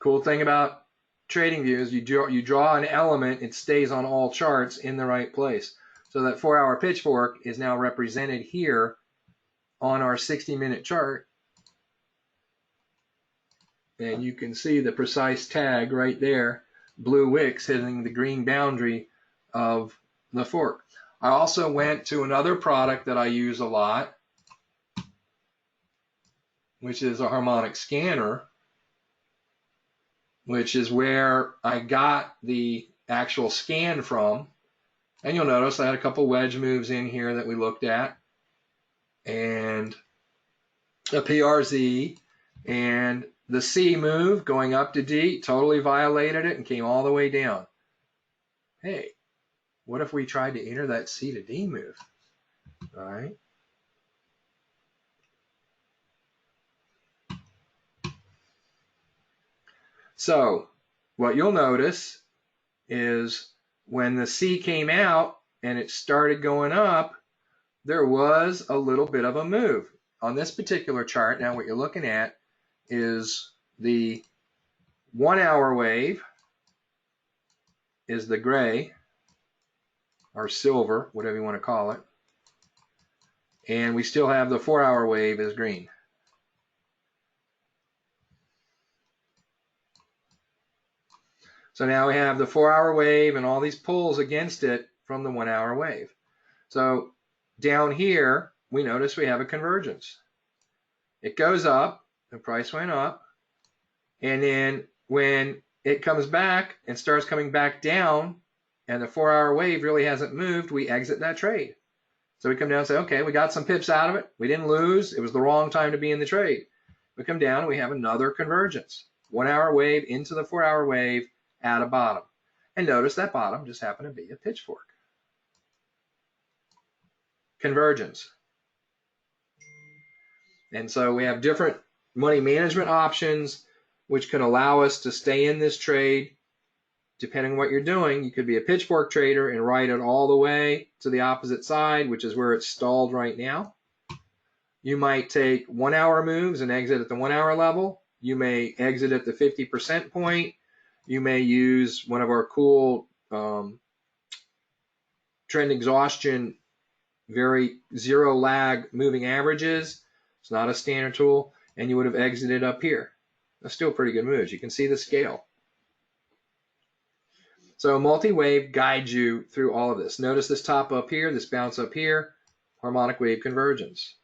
Cool thing about TradingView is you draw an element, it stays on all charts in the right place. So that 4-hour pitchfork is now represented here on our 60-minute chart. And you can see the precise tag right there, blue wicks hitting the green boundary of the fork. I also went to another product that I use a lot, which is a harmonic scanner, which is where I got the actual scan from. And you'll notice I had a couple wedge moves in here that we looked at, and a PRZ, and the C move going up to D totally violated it and came all the way down. Hey, what if we tried to enter that C to D move? All right. So what you'll notice is when the C came out and it started going up, there was a little bit of a move. On this particular chart, now what you're looking at is the 1-hour wave is the gray, or silver, whatever you want to call it. And we still have the 4-hour wave is green. So now we have the 4-hour wave and all these pulls against it from the 1-hour wave. So down here, we notice we have a convergence. It goes up, the price went up, and then when it comes back and starts coming back down, and the 4-hour wave really hasn't moved, we exit that trade. So we come down and say, okay, we got some pips out of it. We didn't lose. It was the wrong time to be in the trade. We come down and we have another convergence. 1-hour wave into the 4-hour wave at a bottom. And notice that bottom just happened to be a pitchfork. Convergence. And so we have different money management options which can allow us to stay in this trade depending on what you're doing, you could be a pitchfork trader and ride it all the way to the opposite side, which is where it's stalled right now. You might take 1 hour moves and exit at the 1 hour level. You may exit at the 50% point. You may use one of our cool trend exhaustion, very zero lag moving averages. It's not a standard tool, and you would have exited up here. That's still pretty good moves. You can see the scale. So multi-wave guides you through all of this. Notice this top up here, this bounce up here, harmonic wave convergence.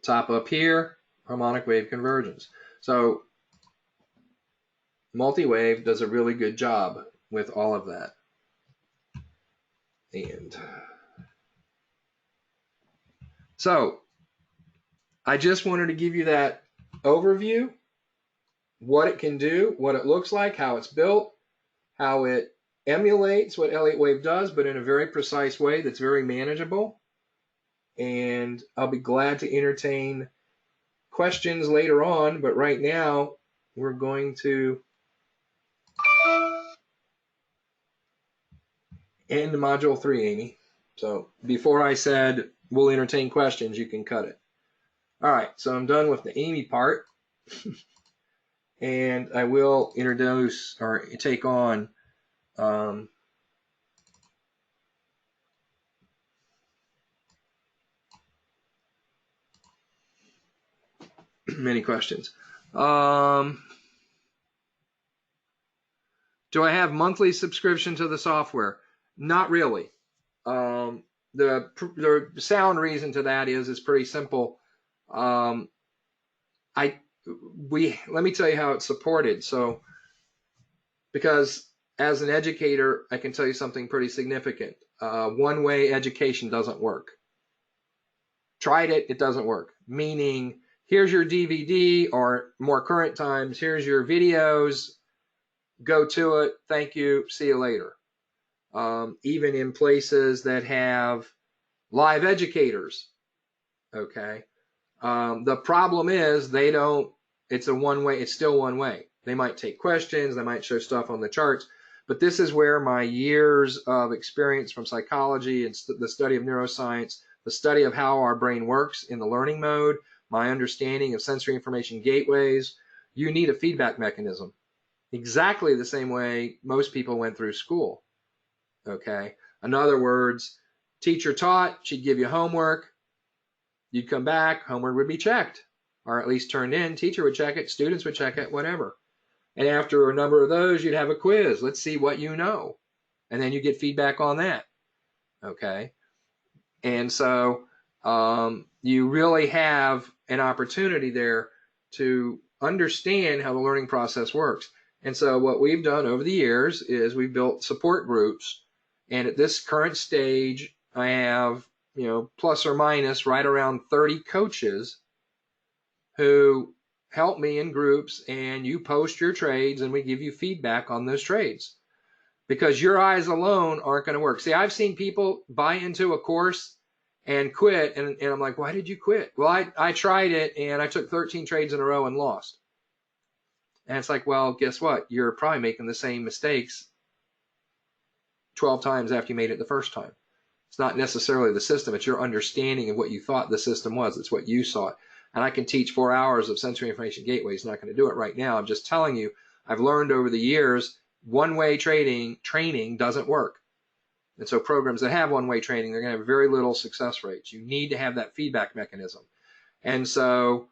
Top up here, harmonic wave convergence. So multi-wave does a really good job with all of that. And so I just wanted to give you that overview, what it can do, what it looks like, how it's built, how it emulates what Elliott Wave does, but in a very precise way that's very manageable. And I'll be glad to entertain questions later on, but right now we're going to end module 3, Amy. So before I said we'll entertain questions, you can cut it. All right, so I'm done with the Amy part. And I will introduce or take on many questions. Do I have monthly subscription to the software? Not really. The sound reason to that is it's pretty simple. Let me tell you how it's supported. So, because as an educator, I can tell you something pretty significant. One-way education doesn't work. Tried it, it doesn't work. Meaning, here's your DVD, or more current times, here's your videos, go to it, thank you, see you later. Even in places that have live educators, okay? The problem is they don't, it's a one-way, it's still one way. They might take questions, they might show stuff on the charts, but this is where my years of experience from psychology and the study of neuroscience, the study of how our brain works in the learning mode, my understanding of sensory information gateways, you need a feedback mechanism. Exactly the same way most people went through school, okay? In other words, teacher taught, she'd give you homework, you'd come back, homework would be checked, or at least turned in, teacher would check it, students would check it, whatever. And after a number of those, you'd have a quiz. Let's see what you know. And then you get feedback on that, okay? And so you really have an opportunity there to understand how the learning process works. And so what we've done over the years is we've built support groups. And at this current stage, I have, plus or minus right around 30 coaches who help me in groups, and you post your trades and we give you feedback on those trades, because your eyes alone aren't going to work. See, I've seen people buy into a course and quit, and I'm like, why did you quit? Well, I tried it and I took 13 trades in a row and lost. And it's like, well, guess what? You're probably making the same mistakes 12 times after you made it the first time. It's not necessarily the system. It's your understanding of what you thought the system was. It's what you saw it. And I can teach 4 hours of sensory information gateways. Not going to do it right now. I'm just telling you, I've learned over the years, one-way training doesn't work. And so programs that have one-way training, they're going to have very little success rates. You need to have that feedback mechanism. And so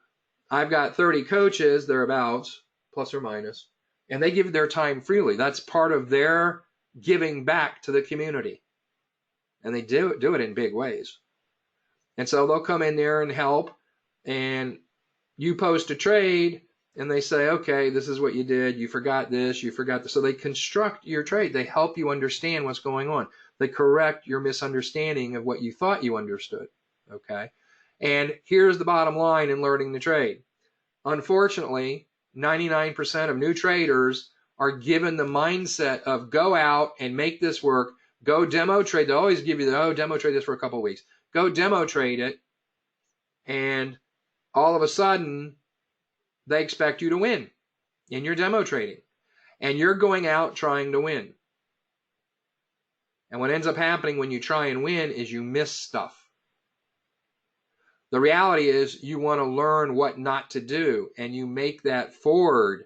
I've got 30 coaches, thereabouts, plus or minus, and they give their time freely. That's part of their giving back to the community. And they do it in big ways. And so they'll come in there and help, and you post a trade, and they say, okay, this is what you did. You forgot this, you forgot this. So they construct your trade. They help you understand what's going on. They correct your misunderstanding of what you thought you understood, okay? And here's the bottom line in learning the trade. Unfortunately, 99% of new traders are given the mindset of go out and make this work, go demo trade. They always give you the, demo trade this for a couple of weeks. Go demo trade it, and all of a sudden, they expect you to win. in your demo trading, and you're going out trying to win. And what ends up happening when you try and win is you miss stuff. The reality is you want to learn what not to do, and you make that forward.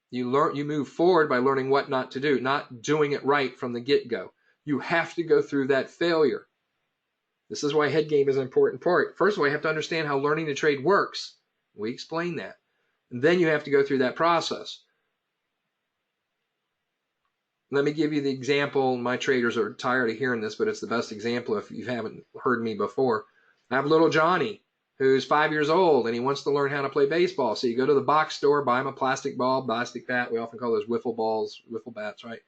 You move forward by learning what not to do, not doing it right from the get-go. You have to go through that failure. This is why head game is an important part. First of all, you have to understand how learning to trade works. We explain that. And then you have to go through that process. Let me give you the example. My traders are tired of hearing this, but it's the best example if you haven't heard me before. I have little Johnny, who's 5 years old, and he wants to learn how to play baseball. So you go to the box store, buy him a plastic ball, plastic bat. We often call those wiffle balls, wiffle bats, right?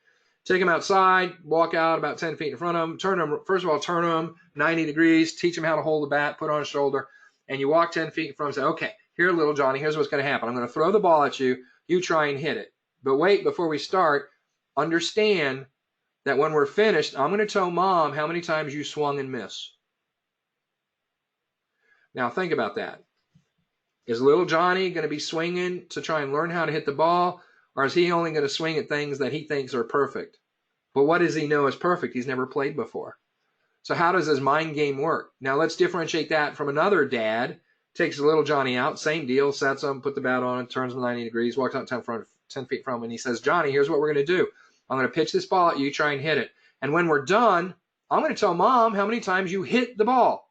Take him outside, walk out about 10 feet in front of him, first of all, turn him 90 degrees, teach him how to hold the bat, put it on his shoulder, and you walk 10 feet in front of him and say, okay, here, little Johnny, here's what's going to happen. I'm going to throw the ball at you. You try and hit it. But wait, before we start, understand that when we're finished, I'm going to tell Mom how many times you swung and missed. Now think about that. Is little Johnny going to be swinging to try and learn how to hit the ball, or is he only going to swing at things that he thinks are perfect? But what does he know is perfect? He's never played before. So how does his mind game work? Now let's differentiate that from another dad. Takes the little Johnny out, same deal, sets him, put the bat on, turns him 90 degrees, walks out 10 feet from him, and he says, Johnny, here's what we're going to do. I'm going to pitch this ball at you, try and hit it. And when we're done, I'm going to tell Mom how many times you hit the ball.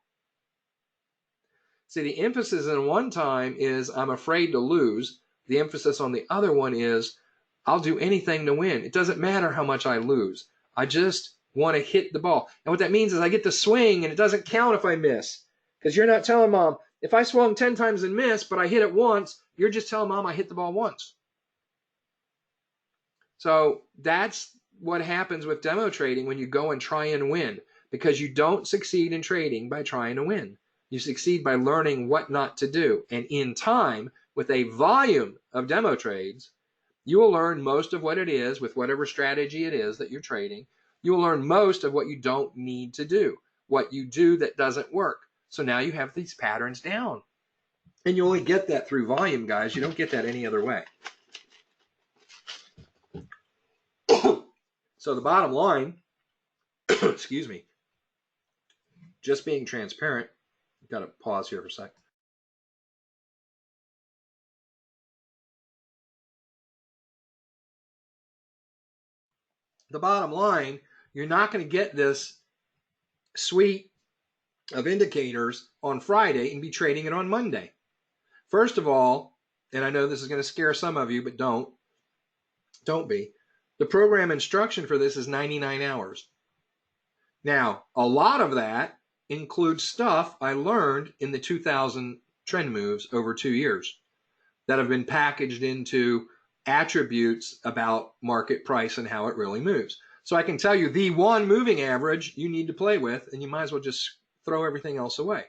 See, the emphasis in one time is I'm afraid to lose. The emphasis on the other one is I'll do anything to win. It doesn't matter how much I lose. I just want to hit the ball. And what that means is I get to swing, and it doesn't count if I miss. Because you're not telling Mom, if I swung 10 times and missed, but I hit it once, you're just telling Mom I hit the ball once. So that's what happens with demo trading when you go and try and win. Because you don't succeed in trading by trying to win. You succeed by learning what not to do. And in time, with a volume of demo trades, you will learn most of what it is with whatever strategy it is that you're trading. You will learn most of what you don't need to do, what you do that doesn't work. So now you have these patterns down. And you only get that through volume, guys. You don't get that any other way. So the bottom line, excuse me, just being transparent. Got to pause here for a sec. The bottom line, you're not going to get this suite of indicators on Friday and be trading it on Monday. First of all, and I know this is going to scare some of you, but don't be. The program instruction for this is 99 hours. Now, a lot of that includes stuff I learned in the 2000 trend moves over 2 years that have been packaged into attributes about market price and how it really moves. So I can tell you the one moving average you need to play with, and you might as well just throw everything else away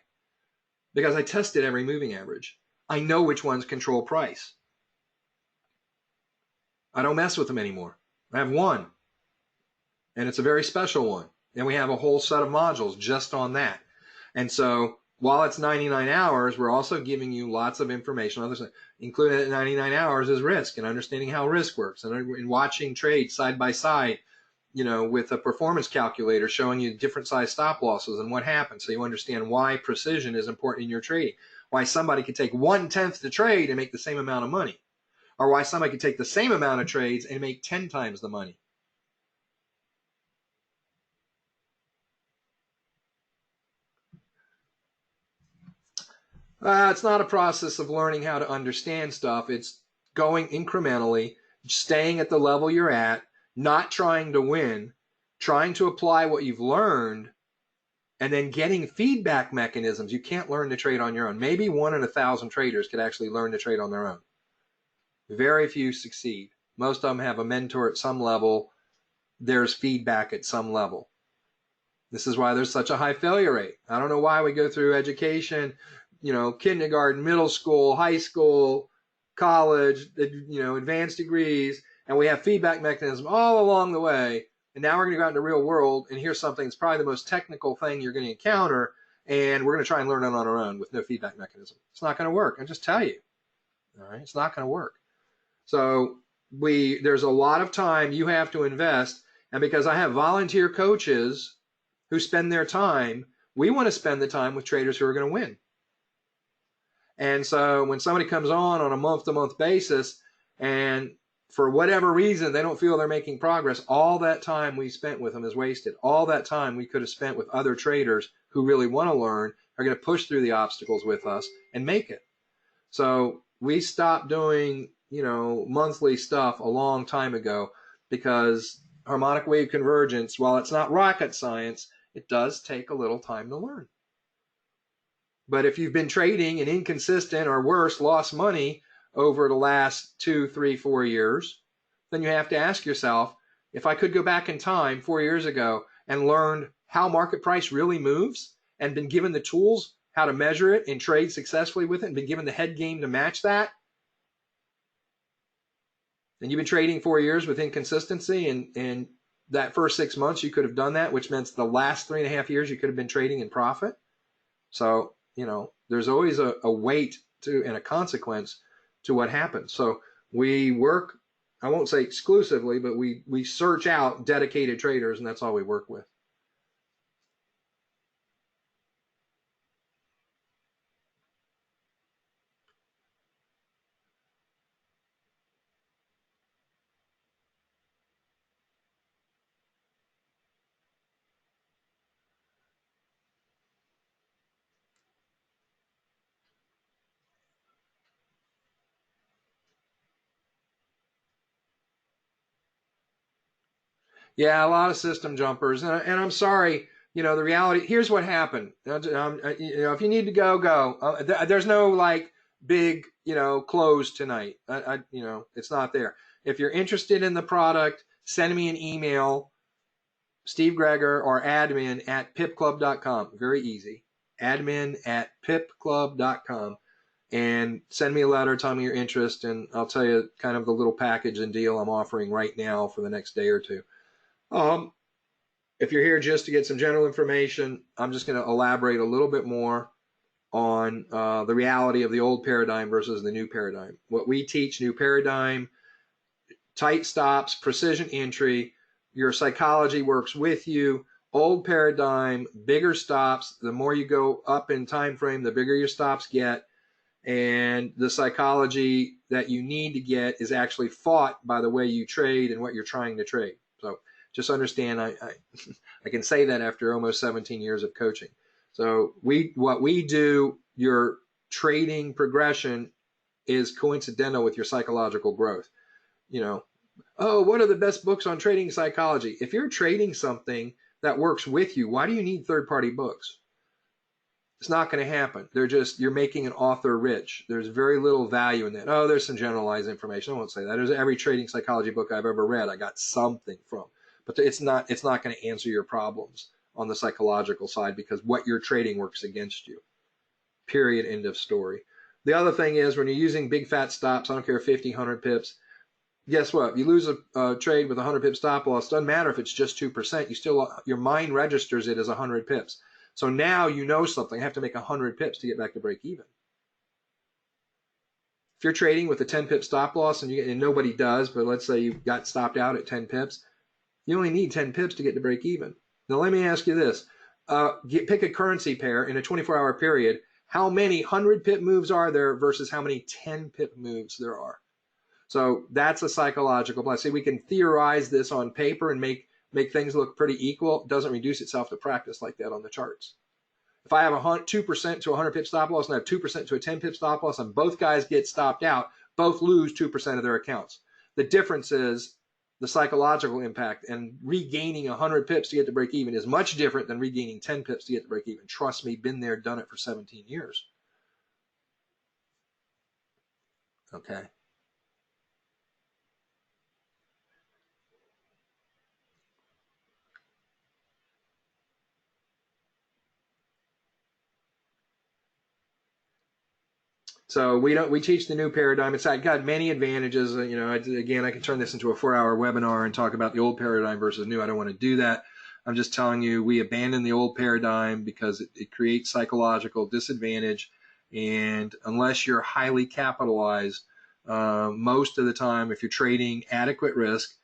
because I tested every moving average. I know which ones control price. I don't mess with them anymore. I have one, and it's a very special one. And we have a whole set of modules just on that. And so while it's 99 hours, we're also giving you lots of information. Included in 99 hours is risk and understanding how risk works and watching trades side by side, with a performance calculator showing you different size stop losses and what happens. So you understand why precision is important in your trading, why somebody could take 1/10 the trade and make the same amount of money, or why somebody could take the same amount of trades and make 10 times the money. It's not a process of learning how to understand stuff. It's going incrementally, staying at the level you're at, not trying to win, trying to apply what you've learned, and then getting feedback mechanisms. You can't learn to trade on your own. Maybe 1 in 1,000 traders could actually learn to trade on their own. Very few succeed. Most of them have a mentor at some level. There's feedback at some level. This is why there's such a high failure rate. I don't know why we go through education, kindergarten, middle school, high school, college, advanced degrees, and we have feedback mechanisms all along the way. And now we're going to go out in the real world, and here's something that's probably the most technical thing you're going to encounter, and we're going to try and learn it on our own with no feedback mechanism. It's not going to work. I just tell you. All right, it's not going to work. So there's a lot of time you have to invest. And because I have volunteer coaches who spend their time, we want to spend the time with traders who are going to win. And so when somebody comes on a month-to-month basis and for whatever reason they don't feel they're making progress, all that time we spent with them is wasted. All that time we could have spent with other traders who really want to learn, are going to push through the obstacles with us and make it. So we stopped doing, monthly stuff a long time ago because harmonic wave convergence, while it's not rocket science, it does take a little time to learn. But if you've been trading and inconsistent or worse, lost money over the last 2, 3, 4 years, then you have to ask yourself, if I could go back in time 4 years ago and learn how market price really moves and been given the tools how to measure it and trade successfully with it and been given the head game to match that, and you've been trading 4 years with inconsistency, and that first 6 months you could have done that, which meant the last 3.5 years you could have been trading in profit. So, there's always a weight to and a consequence to what happens. So we work, I won't say exclusively, but we search out dedicated traders, and that's all we work with. Yeah, a lot of system jumpers, and I'm sorry. The reality. Here's what happened. If you need to go, go. There's no like big, close tonight. It's not there. If you're interested in the product, send me an email, Steve Greger, or admin@pipclub.com. Very easy. Admin@pipclub.com, and send me a letter, tell me your interest, and I'll tell you kind of the little package and deal I'm offering right now for the next day or two. If you're here just to get some general information, I'm just going to elaborate a little bit more on the reality of the old paradigm versus the new paradigm. What we teach, new paradigm, tight stops, precision entry, your psychology works with you. Old paradigm, bigger stops. The more you go up in time frame, the bigger your stops get. And the psychology that you need to get is actually fought by the way you trade and what you're trying to trade. So just understand, I can say that after almost 17 years of coaching. So what we do, your trading progression is coincidental with your psychological growth. What are the best books on trading psychology? If you're trading something that works with you, why do you need third-party books? It's not going to happen. You're making an author rich. There's very little value in that. Oh, there's some generalized information. I won't say that. There's every trading psychology book I've ever read, I got something from. But it's not going to answer your problems on the psychological side because what you're trading works against you. Period. End of story. The other thing is when you're using big fat stops, I don't care 50, 100 pips, guess what? If you lose a trade with 100 pip stop loss, doesn't matter if it's just 2%. Your mind registers it as 100 pips. So now you know something. I have to make 100 pips to get back to break even. If you're trading with a 10 pip stop loss and nobody does, but let's say you got stopped out at 10 pips, you only need 10 pips to get to break even. Now let me ask you this. Pick a currency pair in a 24-hour period. How many 100 pip moves are there versus how many 10 pip moves there are? So that's a psychological play. See, we can theorize this on paper and make things look pretty equal. It doesn't reduce itself to practice like that on the charts. If I have 2% to 100 pip stop loss and I have 2% to a 10 pip stop loss and both guys get stopped out, both lose 2% of their accounts. The difference is the psychological impact, and regaining 100 pips to get to break even is much different than regaining 10 pips to get to break even. Trust me, been there, done it for 17 years. Okay. So we teach the new paradigm. It's got many advantages. Again, I can turn this into a 4-hour webinar and talk about the old paradigm versus new. I don't want to do that. I'm just telling you, we abandon the old paradigm because it creates psychological disadvantage. And unless you're highly capitalized, Most of the time, if you're trading adequate risk,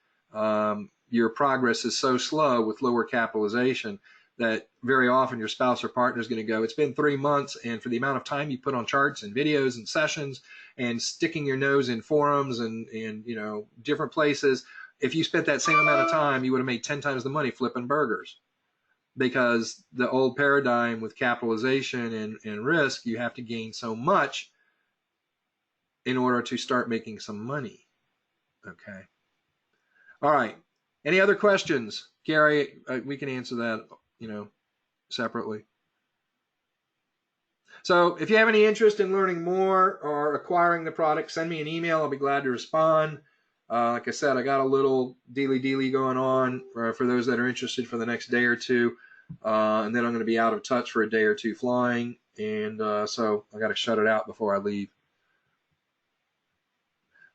your progress is so slow with lower capitalization that very often your spouse or partner is going to go, it's been 3 months, and for the amount of time you put on charts and videos and sessions and sticking your nose in forums and you know, different places, if you spent that same amount of time, you would have made 10 times the money flipping burgers. Because the old paradigm with capitalization and risk, you have to gain so much in order to start making some money. Okay. All right. Any other questions? Gary, we can answer that, you know, separately. So if you have any interest in learning more or acquiring the product, send me an email. I'll be glad to respond. Like I said, I got a little dealy going on for those that are interested for the next day or two. And then I'm going to be out of touch for a day or two flying. And so I got to shut it out before I leave.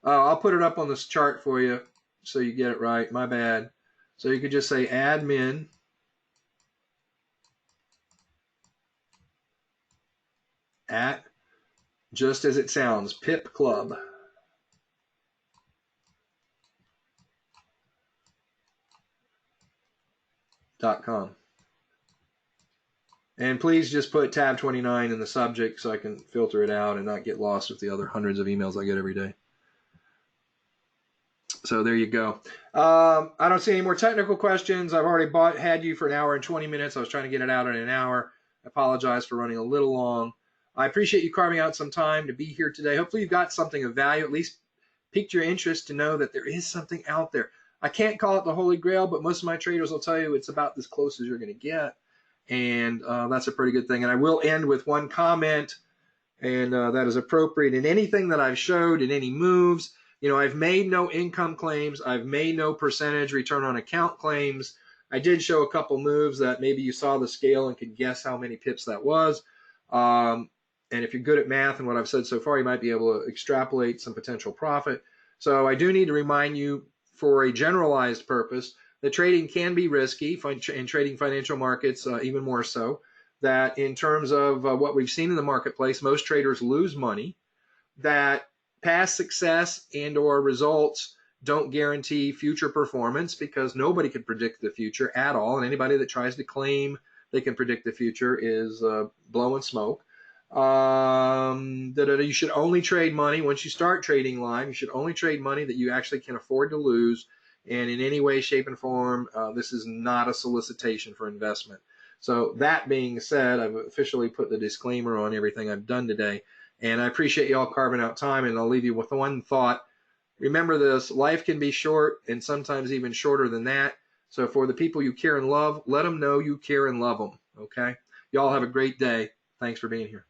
I'll put it up on this chart for you so you get it right. My bad. So you could just say admin at, just as it sounds, pipclub.com. And please just put TAB29 in the subject so I can filter it out and not get lost with the other hundreds of emails I get every day. So there you go. I don't see any more technical questions. I've already had you for an hour and 20 minutes. I was trying to get it out in an hour. I apologize for running a little long. I appreciate you carving out some time to be here today. Hopefully you've got something of value, at least piqued your interest to know that there is something out there. I can't call it the Holy Grail, but most of my traders will tell you it's about as close as you're going to get. And that's a pretty good thing. And I will end with one comment, and that is appropriate in anything that I've showed in any moves. You know, I've made no income claims. I've made no percentage return on account claims. I did show a couple moves that maybe you saw the scale and could guess how many pips that was. And if you're good at math and what I've said so far, you might be able to extrapolate some potential profit. So I do need to remind you, for a generalized purpose, that trading can be risky, and trading financial markets even more so. That in terms of what we've seen in the marketplace, most traders lose money. That past success and or results don't guarantee future performance, because nobody can predict the future at all, and anybody that tries to claim they can predict the future is blowing smoke. You should only trade money once you start trading live. You should only trade money that you actually can afford to lose, and in any way, shape, and form, this is not a solicitation for investment. So that being said, I've officially put the disclaimer on everything I've done today. And I appreciate you all carving out time, and I'll leave you with one thought. Remember this, life can be short and sometimes even shorter than that. So for the people you care and love, let them know you care and love them, okay? Y'all have a great day. Thanks for being here.